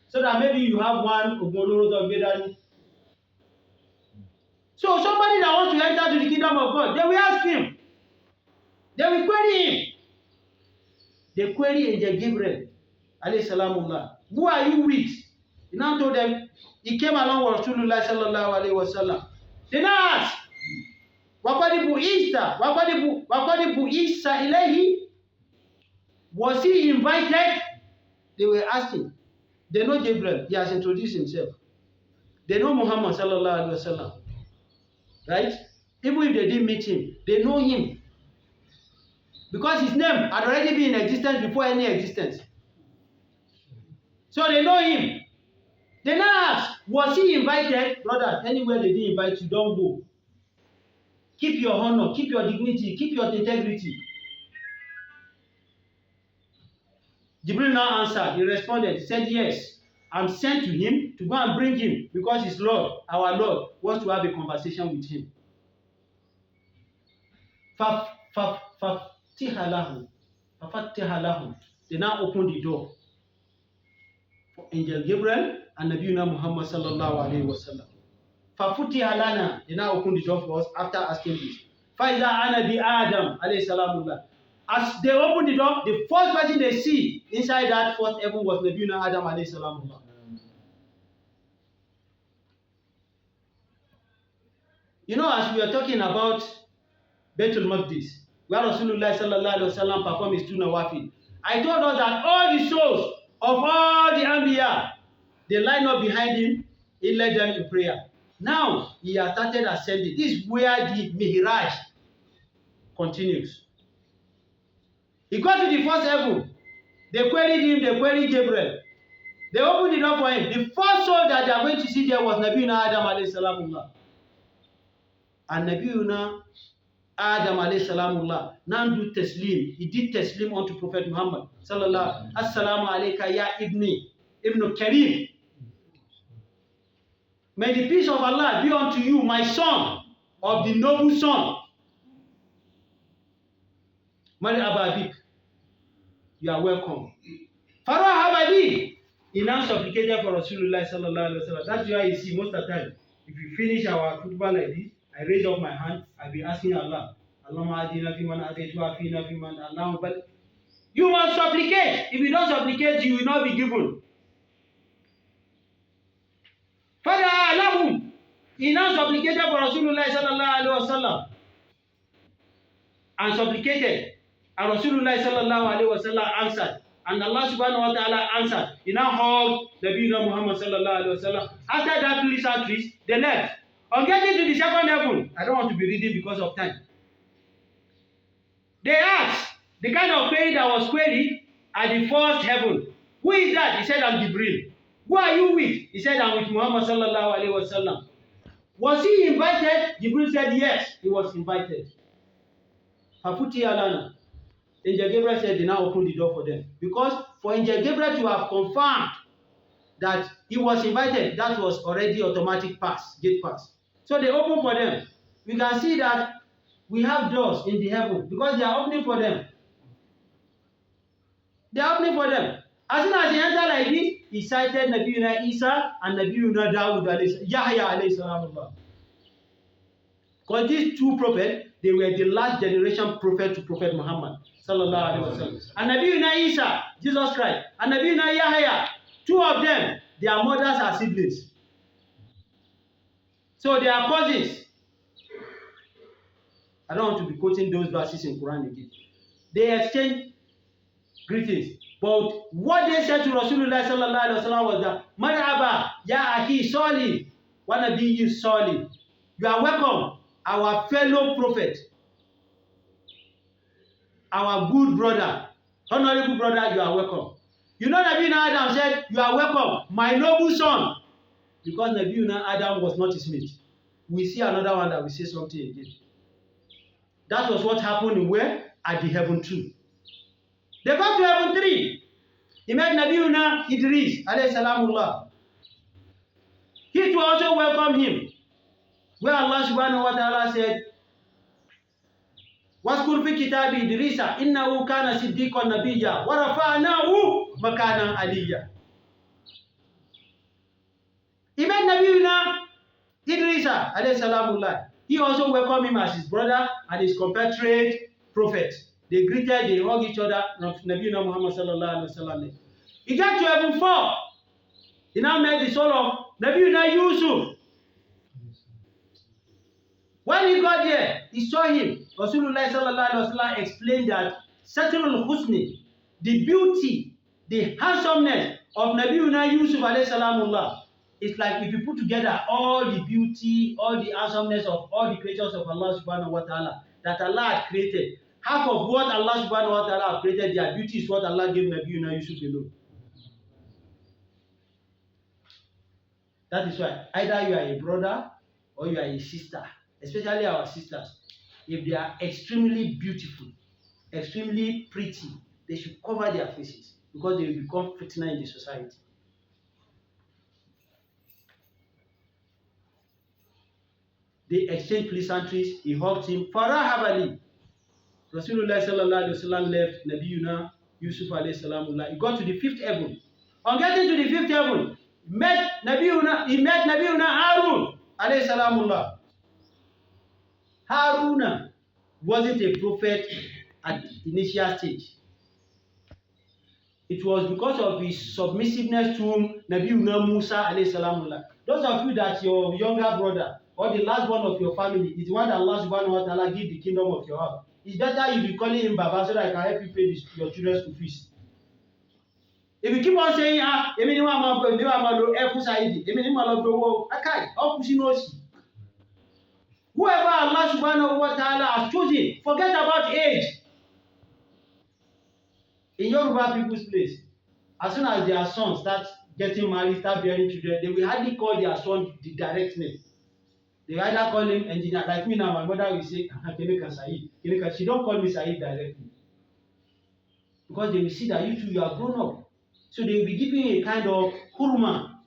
so that maybe you have one Ogoloro or Bedani. So somebody that wants to enter to the kingdom of God, they will ask him, they will query him. They query Angel Gabriel, alayhi salamullah. Who are you with? He now told them, he came along with Rasulullah sallallahu alayhi wa sallam. They now ask, Wakadibu Isa Ilahi? Was he invited? They were asking. They know Gabriel, he has introduced himself. They know Muhammad sallallahu alaihi wasallam. Right? Even if they didn't meet him, they know him. Because his name had already been in existence before any existence. So they know him. They now ask, was he invited? Brother, anywhere they didn't invite you, don't go. Keep your honor, keep your dignity, keep your integrity. Jibril now answered, he responded, said, yes, I'm sent to him to go and bring him because his Lord, our Lord, wants to have a conversation with him. They now opened the door for Angel Gabriel and Nabiyuna Muhammad sallallahu alayhi wa sallam. They now open the door for us after asking this. Faiza Anabi Adam alayhi salamullah. As they open the door, the first person they see inside that first heaven was Nabiyuna Adam alayhi salamullah. You know, as we are talking about Baitul Maqdis, where Rasulullah sallallahu alayhi wa sallam performed his 2 nawafil, I told us that all the souls of all the Anbiya, they line up behind him, he led them in prayer. Now, he has started ascending. This is where the Mihraj continues. He got to the first heaven. They queried him, they queried Gabriel. They opened the door for him. The first soul that they are going to see there was Nabiyuna Adam alayhi salamullah. And Nabiyuna Adam alayhi salamullah now do taslim. He did taslim unto Prophet Muhammad sallallahu. Assalamu alayka ya ibn Karim. May the peace of Allah be unto you, my son, of the noble son. Mari Ababik, you are welcome. Farah Abadi, he now supplicated for Rasulullah sallallahu alaihi wasallam. That's why you see most of the time, if you finish our khutbah like this, I raise up my hand, I'll be asking Allah, Allahumma adina fiman adaitu afina fiman Allahumma but you must supplicate. If you don't supplicate, you will not be given. He now supplicated for Rasulullah sallallahu alaihi wasallam and supplicated, and Rasulullah sallallahu alaihi wasallam answered, and Allah subhanahu wa ta'ala answered. He now hugged Nabiyuna Muhammad sallallahu alaihi wasallam. After that pleasantries, they left. On getting to the second heaven, I don't want to be reading because of time. They The kind of query that was queried at the first heaven. Who is that? He said, I'm Gabriel. Who are you with? He said, I'm with Muhammad sallallahu alaihi wasallam. Was he invited? Gabriel said, yes, he was invited. Fafuti alana. Angel Gabriel said, they now open the door for them. Because for Angel Gabriel to have confirmed that he was invited, that was already automatic pass, gate pass. So they open for them. We can see that we have doors in the heaven because they are opening for them. They are opening for them. As soon as he entered like this, he cited Nabiyuna Isa and Nabiyuna Dawud Yahya alayhi salam. Because these two prophets, they were the last generation prophet to Prophet Muhammad sallallahu alaihi wasallam. And Nabiyuna Isa, Jesus Christ, and Nabiyuna Yahya, two of them, their mothers are siblings. So they are cousins. I don't want to be quoting those verses in Quran again. They exchange greetings. But what they said to Rasulullah sallallahu alaihi wasallam was that, Marhaba, ya akhi Salih, wa nabiyyu Salih. You are welcome, our fellow prophet, our good brother, honorable brother, you are welcome. You know Nabiyuna Adam said, you are welcome, my noble son. Because Nabiyuna Adam was not his mate. We see another one that will say something again. That was what happened in where? At the heaven 2. They got to heaven 3. He met Nabiyuna Idris, alayhi salamullah. He too also welcomed him. Where Allah subhanahu wa ta'ala said, وَاذْكُرْ فِي كِتَابِ إِدْرِيسَ إِنَّهُ كَانَ صِدِّيقًا نَبِيًّا وَرَفَعْنَاهُ مَكَانًا عَلِيًّا. He met Nabiyuna Idrisa, alayhi salamullah. He also welcomed him as his brother and his compatriot prophet. They greeted, they hugged each other. Nabiyuna Muhammad sallallahu alaihi wasallam. He got to heaven 4. He now met the soul of Nabiyuna Yusuf. When he got there, he saw him. Rasulullah sallallahu alaihi wasallam explained that Satrul Husni, the beauty, the handsomeness of Nabiyuna Yusuf alayhi salamullah, it's like if you put together all the beauty, all the handsomeness of all the creatures of Allah subhanahu wa ta'ala that Allah had created. Half of what Allah subhanahu wa ta'ala has created, their beauty is what Allah gave Nabiyuna Yusuf alone. That is why either you are a brother or you are a sister, especially our sisters. If they are extremely beautiful, extremely pretty, they should cover their faces because they will become fitna in the society. They exchanged pleasantries. He hugged him. Farahabali. Rasulullah sallallahu alaihi wasallam left Nabiyuna Yusuf alayhi salamullah. He got to the 5th heaven. On getting to the 5th heaven, he met Nabiyuna Harun alayhi salamullah. Haruna wasn't a prophet at the initial stage. It was because of his submissiveness to Nabiyuna Musa alayhi salamullah. Those of you that your younger brother or the last one of your family is the one that Allah subhanahu wa ta'ala give the kingdom of your house. It's better you be calling him Baba so that I can help you pay your children's school fees. If you keep on saying, whoever Allah subhanahu wa ta'ala has chosen, forget about age. In Yoruba people's place, as soon as their sons start getting married, start bearing children, they will hardly call their son the direct name. They either call him engineer. Like me now, my mother will say, Saheed. She don't call me Saheed directly. Because they will see that you are grown up. So they will be giving you a kind of hurma.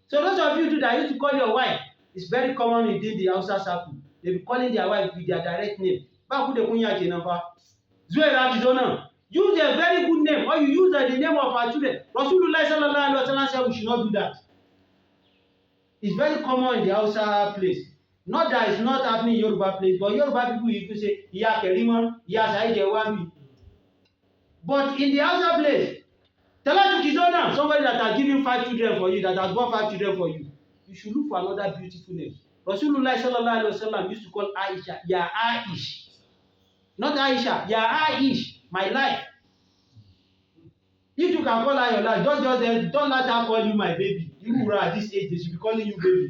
So those of you too that used to call your wife, it's very common within the Aqsa circle. They will be calling their wife with their direct name. Use a very good name, or you use the name of our children. Rasulullah sallallahu alaihi wasallam said we should not do that. It's very common in the Hausa place. Not that it's not happening in Yoruba place, but Yoruba people used to say, Iya Keriman, Iya Saheed. But in the Hausa place, somebody that has given 5 children for you, that has born 5 children for you, you should look for another beautiful name. Rasulullah sallallahu alaihi wasallam used to call Aisha, Ya Aish. Not Aisha, Ya Aish, my life. If you can call her your life, don't let her call you my baby. You at this age, they should be calling you baby.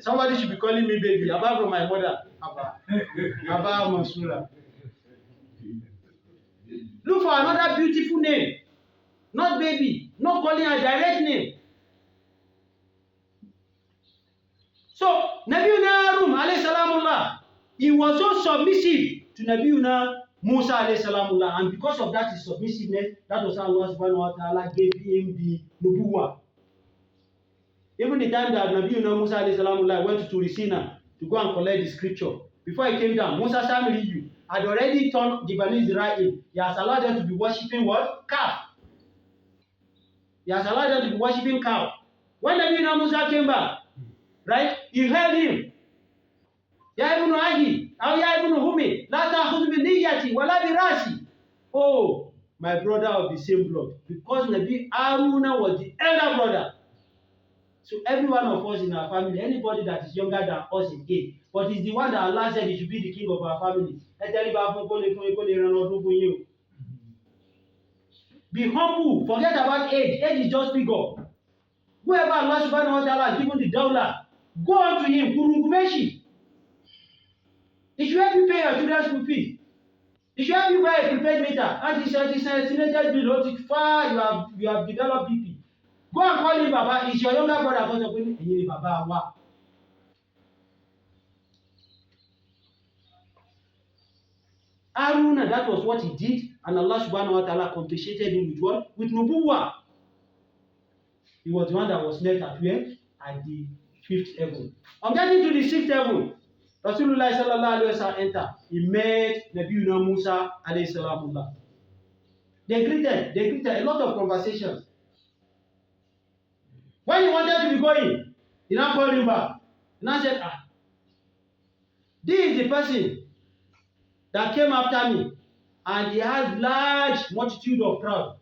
Somebody should be calling me baby, apart from my mother, Abba Mansura. Look for another beautiful name, not baby, not calling a direct name. So, Nabiuna Harun alayhi salamullah, he was so submissive to Nabiuna Musa alayhi salamullah, and because of that his submissiveness, that was how Allah subhanahu wa ta'ala gave him the nubuwah. Even the time that Nabiuna Musa alayhi salamullah went to Turisina to go and collect the scripture, before he came down, Musa Samiri had already turned the Bani Israel. He has allowed them to be worshipping what? Calf. He has allowed them to be worshipping cow. When Nabiuna Musa came back, right, he held him. Ya ibn Ahi, or Ya ibn Humi, la ta'khudh bi niyyati wala bi rasi. Oh, my brother of the same blood. Because Nabi Haruna was the elder brother. So every one of us in our family, anybody that is younger than us in age, but is the one that Allah said he should be the king of our family. Be humble. Forget about age. Age is just figure. Whoever Allah subhanahu wa ta'ala has given the dawla, go on to him. Kurungumeshi. He should help you pay your children's school fees. He should help you buy a prepaid meter. And it's estimated below far you have developed BP. Go and call him Baba. He's your younger brother. Baba. Haruna, that was what he did, and Allah subhanahu wa ta'ala compensated him with what? With nubuwah. He was the one that was left at where? At the 5th heaven. On getting to the 6th heaven, Rasulullah sallallahu alayhi wa sallam entered. He met Nabiuna Musa alayhi salamullah. They greeted a lot of conversations. When he wanted to be going, he now called him back. He now said, this is the person that came after me, and he has large multitude of crowd.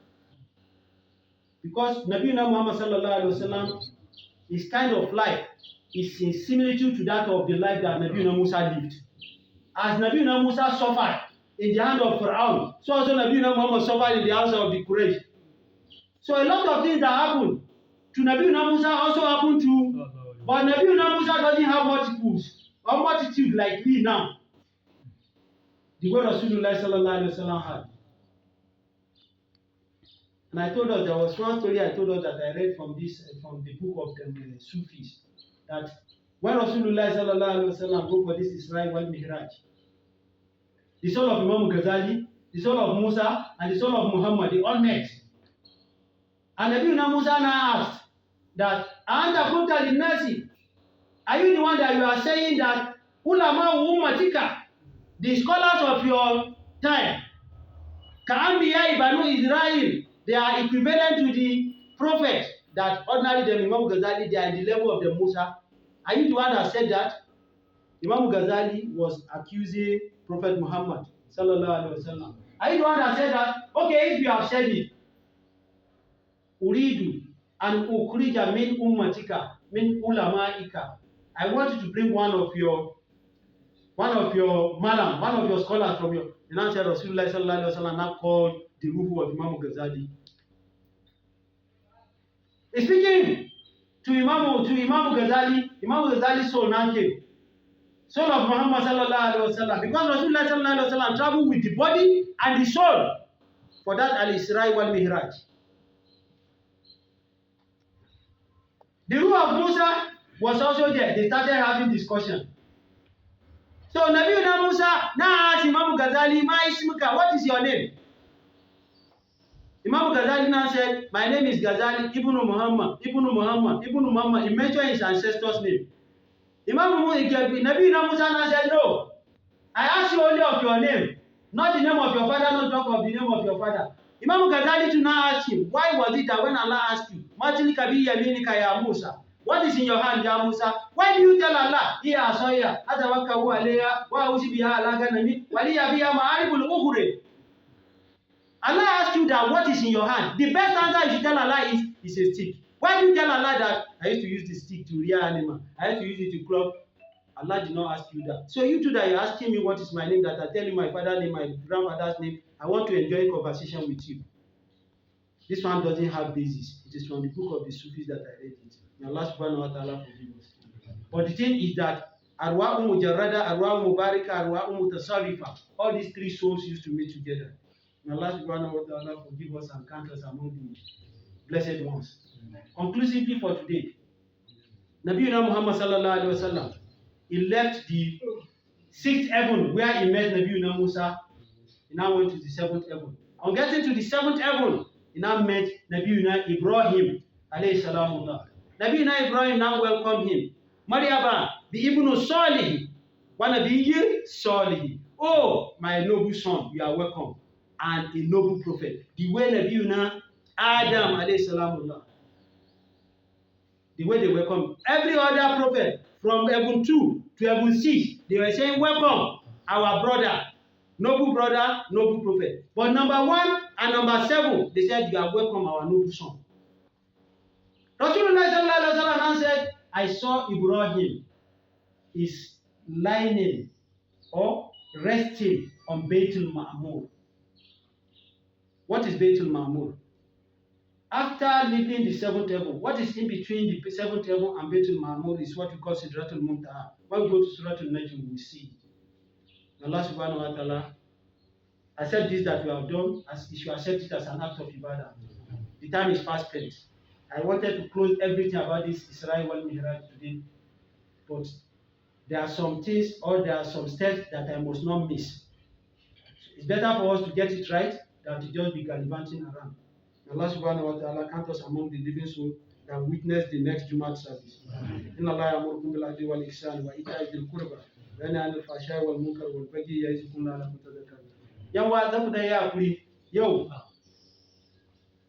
Because Nabiuna Muhammad sallallahu alaihi wasallam, his kind of life is in similitude to that of the life that Nabiuna Musa lived. As Nabiuna Musa suffered in the hand of Pharaoh, so also Nabiuna Muhammad suffered in the hands of the Quraysh. So a lot of things that happened to Nabiuna Musa also happened to, but Nabiuna Musa doesn't have multitude like we now. The way Rasulullah sallallahu alaihi wasallam had. And I told us, there was one story I told us that I read from the book of the Sufis, that when Rasulullah sallallahu alaihi wasallam go for this Isra wal Mi'raj, the soul of Imam Ghazali, the soul of Musa, and the soul of Muhammad, they all met. And Nabiuna Musa now asked that, Anta kunta linnasi, are you the one that you are saying that ulama ummatika, the scholars of your time, Ka'anbiya Banu Israel, they are equivalent to the prophet that ordinarily the Imam Ghazali, they are in the level of the Musa. Are you the one that said that? Imam Ghazali was accusing Prophet Muhammad sallallahu alaihi wasallam. Are you the one that said that? Okay, if you have said it, Uridu and Ukrija min ummatika min ulamaika. I want you to bring one of your malam, one of your scholars from your. And now said Rasulullah sallallahu alaihi wasallam now called the ruhu of Imam Ghazali. Speaking to Imam Ghazali, Imam Ghazali's soul now came. Soul of Muhammad sallallahu alaihi wasallam. Because Rasulullah sallallahu alaihi wasallam traveled with the body and the soul for that Al-Isra wal Mi'raj. The ruh of Musa was also there. They started having discussion. So Nabiuna Musa now asked Imam Ghazali, Ma ismuka, what is your name? Imam Ghazali now said, my name is Ghazali Ibn Muhammad. He mentioned his ancestor's name. Nabiuna Musa now said, no, I asked you only of your name, not the name of your father, not talk of the name of your father. Imam Ghazali to now ask him, why was it that when Allah asked you, Matilika bi yaminika ya Musa, what is in your hand, ya Musa? Why do you tell Allah, Hiya asaya, atawakkalu alayha, wa usi biha ala ganami, wa liya biha ma'aribul ukhri? Allah asked you that what is in your hand. The best answer you should tell Allah is a stick. Why do you tell Allah that I used to use the stick to rear animal? I used to use it to club. Allah did not ask you that. So you too that you're asking me what is my name, that I tell you my father's name, my grandfather's name, I want to enjoy a conversation with you. This one doesn't have basis. It is from the book of the Sufis that I read it. May Allah subhanahu wa ta'ala forgive us. But the thing is that Arwa'u Mujarrada, Arwa'u Mubarika, Arwa'u Mutasarifa, all these three souls used to meet together. May Allah subhanahu wa ta'ala forgive us and count us among the blessed ones. Conclusively for today, Nabiuna Muhammad sallallahu alaihi wasallam, he left the 6th heaven where he met Nabiuna Musa. He now went to the 7th heaven. On getting to the 7th heaven, he now met Nabiuna Ibrahim alayhi salamullah. Nabiuna Ibrahim now welcomed him. Mariaba, the Ibn Salih, one of the year Salih. Oh, my noble son, you are welcome. And a noble prophet. The way Nabiuna Adam alayhi salamullah. The way they welcome every other prophet from heaven 2 to heaven 6, they were saying, welcome our brother, noble prophet. But number 1 and number 7, they said, you are welcome our noble son. Rasulullah sallallahu alaihi wasallam said, I saw Ibrahim is lying or resting on Baitul Ma'mur. What is Baitul Ma'mur? After leaving the 7th heaven, what is in between the 7th heaven and Baitul Ma'mur is what we call Sidratul Muntaha. When we go to Surat Al-Najm, we will see it. Allah subhanahu wa ta'ala accept this that we have done, as if you accept it as an act of ibadah. The time is fast spent. I wanted to close everything about this Israel wal Mihraj today, but there are some things or there are some steps that I must not miss. It's better for us to get it right than to just be gallivanting around. Allah subhanahu wa ta'ala count us among the living souls that witness the next Jumat service. Inna Allah ya'murukum bil adli wal ihsan wa ita'i dhil qurba wa yanha 'anil fahsha'i wal munkar wal baghi ya'izukum la'allakum tadhakkarun. Yawa zamu da ya kuri yau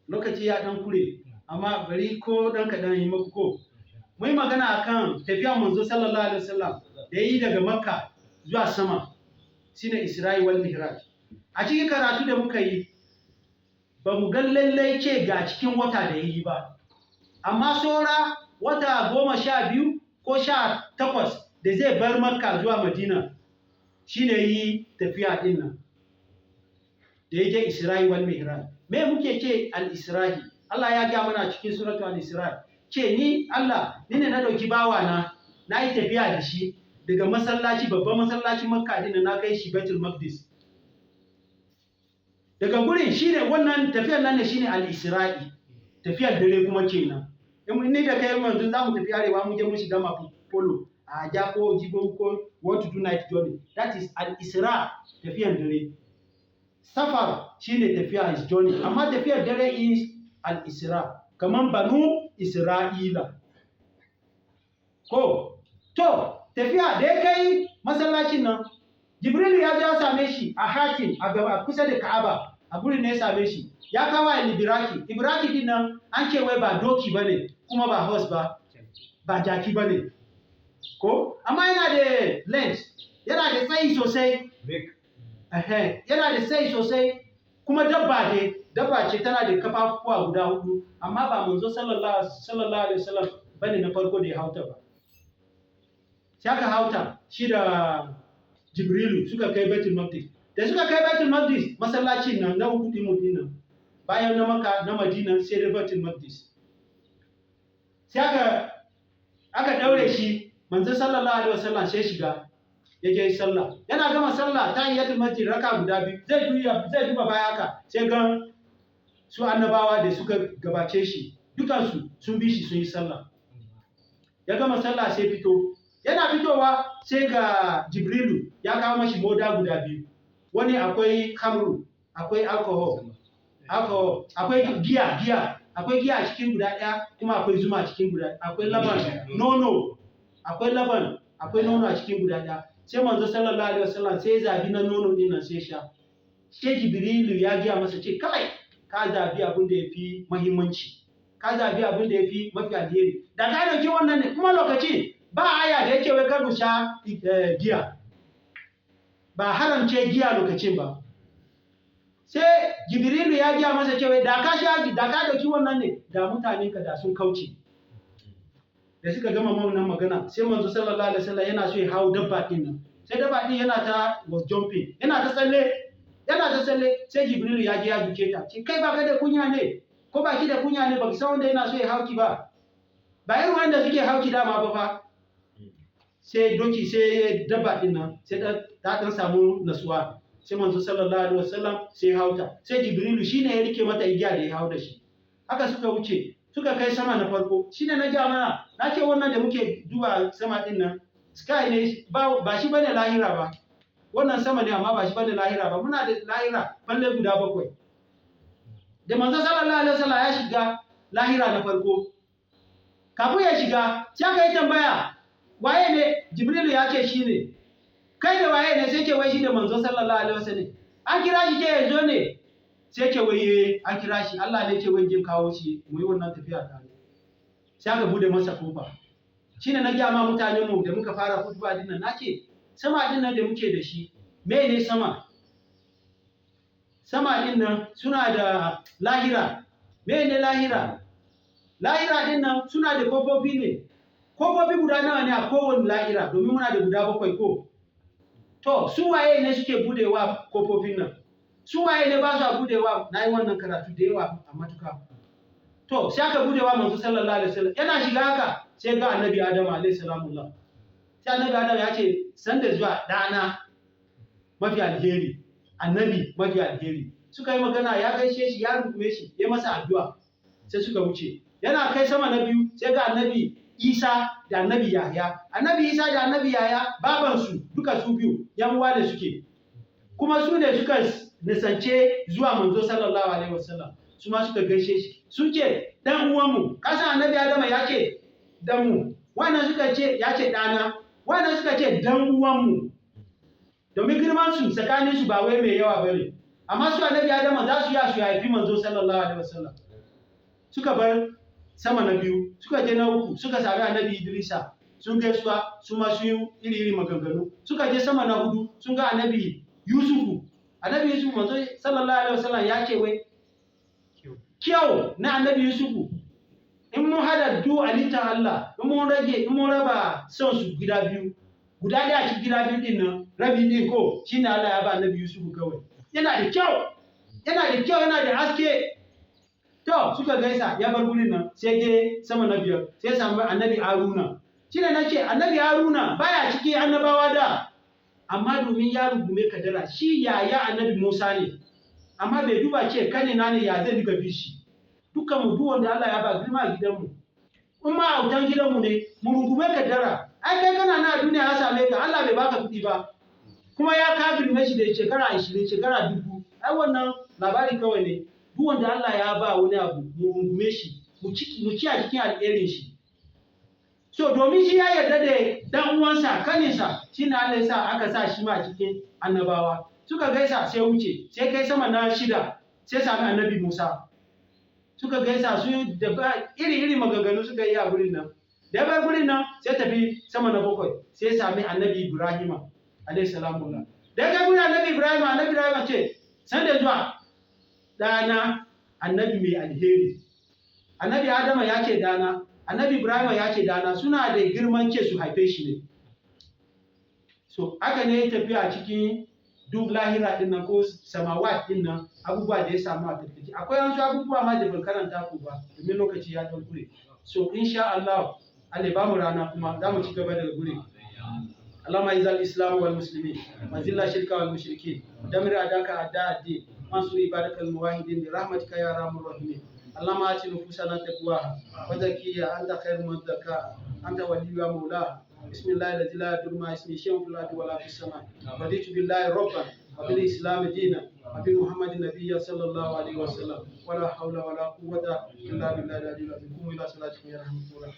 lokaci ya dan kure amma bari ko dan kadan yi muku ko mai magana akan tafiya manzo sallallahu alaihi wasallam da yi daga Makka zuwa sama shine Isra'i wal Mihraj. A cikin karatu da muka yi ba mu ga lallai ce ga cikin wata da yi ba, amma saura wata 12 ko 18 da zai bar Makka zuwa Madina shine yi tafiya din nan da yake Isra'i wal Mihraj. Me muke ce al-Isra'i? Allah ya ga mana cikin suratu al-Isra'i ce ni Allah ni ne na dauki bawa na yi tafiya da shi daga masallaci babban masallacin Makka din na kai shi Baitul Maqdis. Daga gurin shine wannan tafiyar nan ne shine al-Isra'i, tafiyar dare kuma kenan. In ni da kai yanzu za mu tafi arewa mu je mu shiga Polo a Jako Jibo ko want to do night journey. That is al-Isra, tafiyar dare. Safar shine tafiya is journey, amma tafiyar dare is al-Isra, kaman Banu Isra'ila. Ko to tafiya da ya kai masallacin nan Jibril ya ja same shi a Hatim a gaba kusa da Ka'aba, a gurin ne ya same shi. Ya kawo Al-Ibraq. Ibraq din nan an ce wai ba doki bane, kuma ba horse ba jaki bane. Ko amma yana da length, yana da tsayi sosai. Yana da tsayi sosai kuma dabba ce tana da kafafuwa guda 4, amma ba manzo sallallahu alaihi wasallam bane na farko da ya hauta ba. Sai aka hauta shi da Jibrilu suka kai Baitul Maqdis. Da suka kai Baitul Maqdis, masallacin nan na uku din nan, bayan na Makka na Madina sai da Baitul Maqdis. Sai aka daure shi, manzo sallallahu alaihi wasallam sai shiga yake sallah. Yana gama sallah ta hiyatul masjid raka guda 2. Zai duba baya haka sai ga su annabawa da suka gabace shi dukansu sun bi shi sun yi sallah. Ya gama sallah sai fito. Yana fitowa sai ga Jibrilu ya kawo mashi moda guda 2. Wani akwai khamru, akwai alcohol, akwai giya, akwai giya a cikin guda 1 kuma akwai zuma a cikin guda, akwai laban, nono, akwai laban, akwai nono a cikin guda 1. Sai manzo sallallahu alaihi wasallam sai zabi na nono din nan sai sha. Sai Jibrilu ya giya masa ce kai ka zabi abin da yafi muhimmanci, ka zabi abin da yafi mafi alheri. Da ka dauki wannan ne kuma lokaci ba aya da yake wai kar mu sha giya, ba haramce giya lokacin ba. Sai Jibrilu ya giya masa cewa da ka dauki wannan ne da mutanen ka da sun kauce. Da suka gama wannan magana sai manzo sallallahu alaihi wasallam yana so ya hawo dabba din nan. Sai dabba din was jumping, yana ta tsalle sai Jibrilu ya ya duke ta. Ce kai ba ka da kunya ne? Ko ba ki da kunya ne? Ba ki san wanda yana so ya hauki ba. Ba irin wanda suke hauki dama ba fa. sai doki sai dabba din nan sai ta dan samu nasuwa sai manzo sallallahu alaihi wasallam sai hauta sai jibrilu shine ya rike mata igiya da ya hau da shi haka suka wuce suka kai sama na farko shine na ja mana na ce wannan da muke duba sama din nan sky ne ba shi bane lahira ba wannan sama ne amma ba shi bane lahira ba muna da lahira falle guda 7 da manzo sallallahu alaihi wasallam ya shiga lahira na farko kafin ya shiga sai aka yi tambaya waye ne jibrilu ya ce shine kai da waye ne sai ce wai shi da manzo sallallahu alaihi wasallam an kira shi ke yazo ne sai ce wai an kira shi Allah ne ce wai jin kawo shi mu yi wannan tafiya tare sai aka bude masa kofa shine na ga ma mutanen mu da muka fara kutuba din nan nace sama din nan da muke da shi me ne sama din nan suna da lahira me ne lahira din nan suna da kofofi ne kofofi guda nawa ne a kowane lahira domin muna da guda 7 ko to su waye ne suke budewa kofofin nan su waye ne ba su budewa nayi wannan karatu da yawa a matuka to sai aka budewa manzo sallallahu alaihi wasallam yana shiga haka sai ga annabi Adam alaihi salamullah sai annabi Adam ya ce san da zuwa dana mafi alheri annabi mafi alheri suka yi magana ya gaishe shi ya rungume shi ya masa addu'a sai suka wuce yana kai sama na biyu sai ga annabi Isa da annabi Yahya annabi Isa da annabi Yahya babansu duka su biyu yan uwa da suke kuma su ne suka nisance zuwa manzo sallallahu alaihi wasallam su ma suka gaishe shi sun ce dan uwanmu kasan annabi Adam ya ce dan mu wannan suka ce ya ce dana wannan suka ce dan uwanmu domin girman su tsakanin su ba wai mai yawa bane amma su annabi Adam za su ya su haifi manzo sallallahu alaihi wasallam suka bar sama na biyu suka je na uku suka sami annabi Idrisa sun gaisuwa su ma su yi iri maganganu suka je sama na hudu sun ga annabi Yusufu manzo sallallahu alaihi wasallam ya ce wai kyau na annabi Yusufu in mun hada du alita Allah in mun raba son su gida biyu guda da a cikin gida biyu din nan rabi din ko shine Allah ya ba annabi Yusufu kawai yana da kyau yana da haske to suka gaisa ya bar gurin nan sai je sama na biyar sai samu annabi Haruna shine nace annabi Haruna baya cikin annabawa da amma domin ya rungume kadara shi yaya annabi Musa ne amma bai duba ce kane na ne ya zai diga bishi dukkan mu duk wanda Allah ya ba girma a gidanmu in ma autan gidanmu ne mu rungume kadara ai kai kana na duniya ya same ka Allah bai baka kuɗi ba kuma ya ka girme shi da shekara 20 shekara 1000 ai wannan labari kawai ne duk wanda Allah ya ba wani abu mu rungume shi mu ci a cikin alherin shi so domin shi ya yarda da dan uwansa kaninsa shine Allah ya sa aka sa shi ma cikin annabawa suka gaisa sai wuce sai kai sama na 6 sai sami annabi Musa suka gaisa su da iri maganganu suka yi a gurin nan da bar gurin nan sai tafi sama na 7 sai sami annabi Ibrahim alayhi salamu da ga gurin annabi Ibrahim ce san da zuwa dana annabi mai alheri annabi Adama ya ce dana annabi Ibrahim ya ce dana suna da girman ce su haife shi ne so haka ne tafiya cikin duk lahira din nan ko samawat din nan abubuwa da ya samu a tattaki akwai wasu abubuwa ma da ban karanta ku ba domin lokaci ya dan kure so insha Allah Allah ba mu rana kuma za mu ci gaba daga gure اللهم اعز الاسلام والمسلمين وذل الشرك والمشركين ودمر اعداءك اعداء الدين وانصر عبادك الموحدين برحمتك يا ارحم الراحمين اللهم ات نفوسنا تقواها وزكيها انت خير من زكاها انت وليها ومولاها بسم الله الذي لا يضر مع اسمه شيء في الارض ولا في السماء رضيت بالله ربا وبالاسلام دينا وبمحمد نبيا صلى الله عليه وسلم ولا حول ولا قوه الا بالله العلي العظيم قوموا الى صلاتكم يرحمكم الله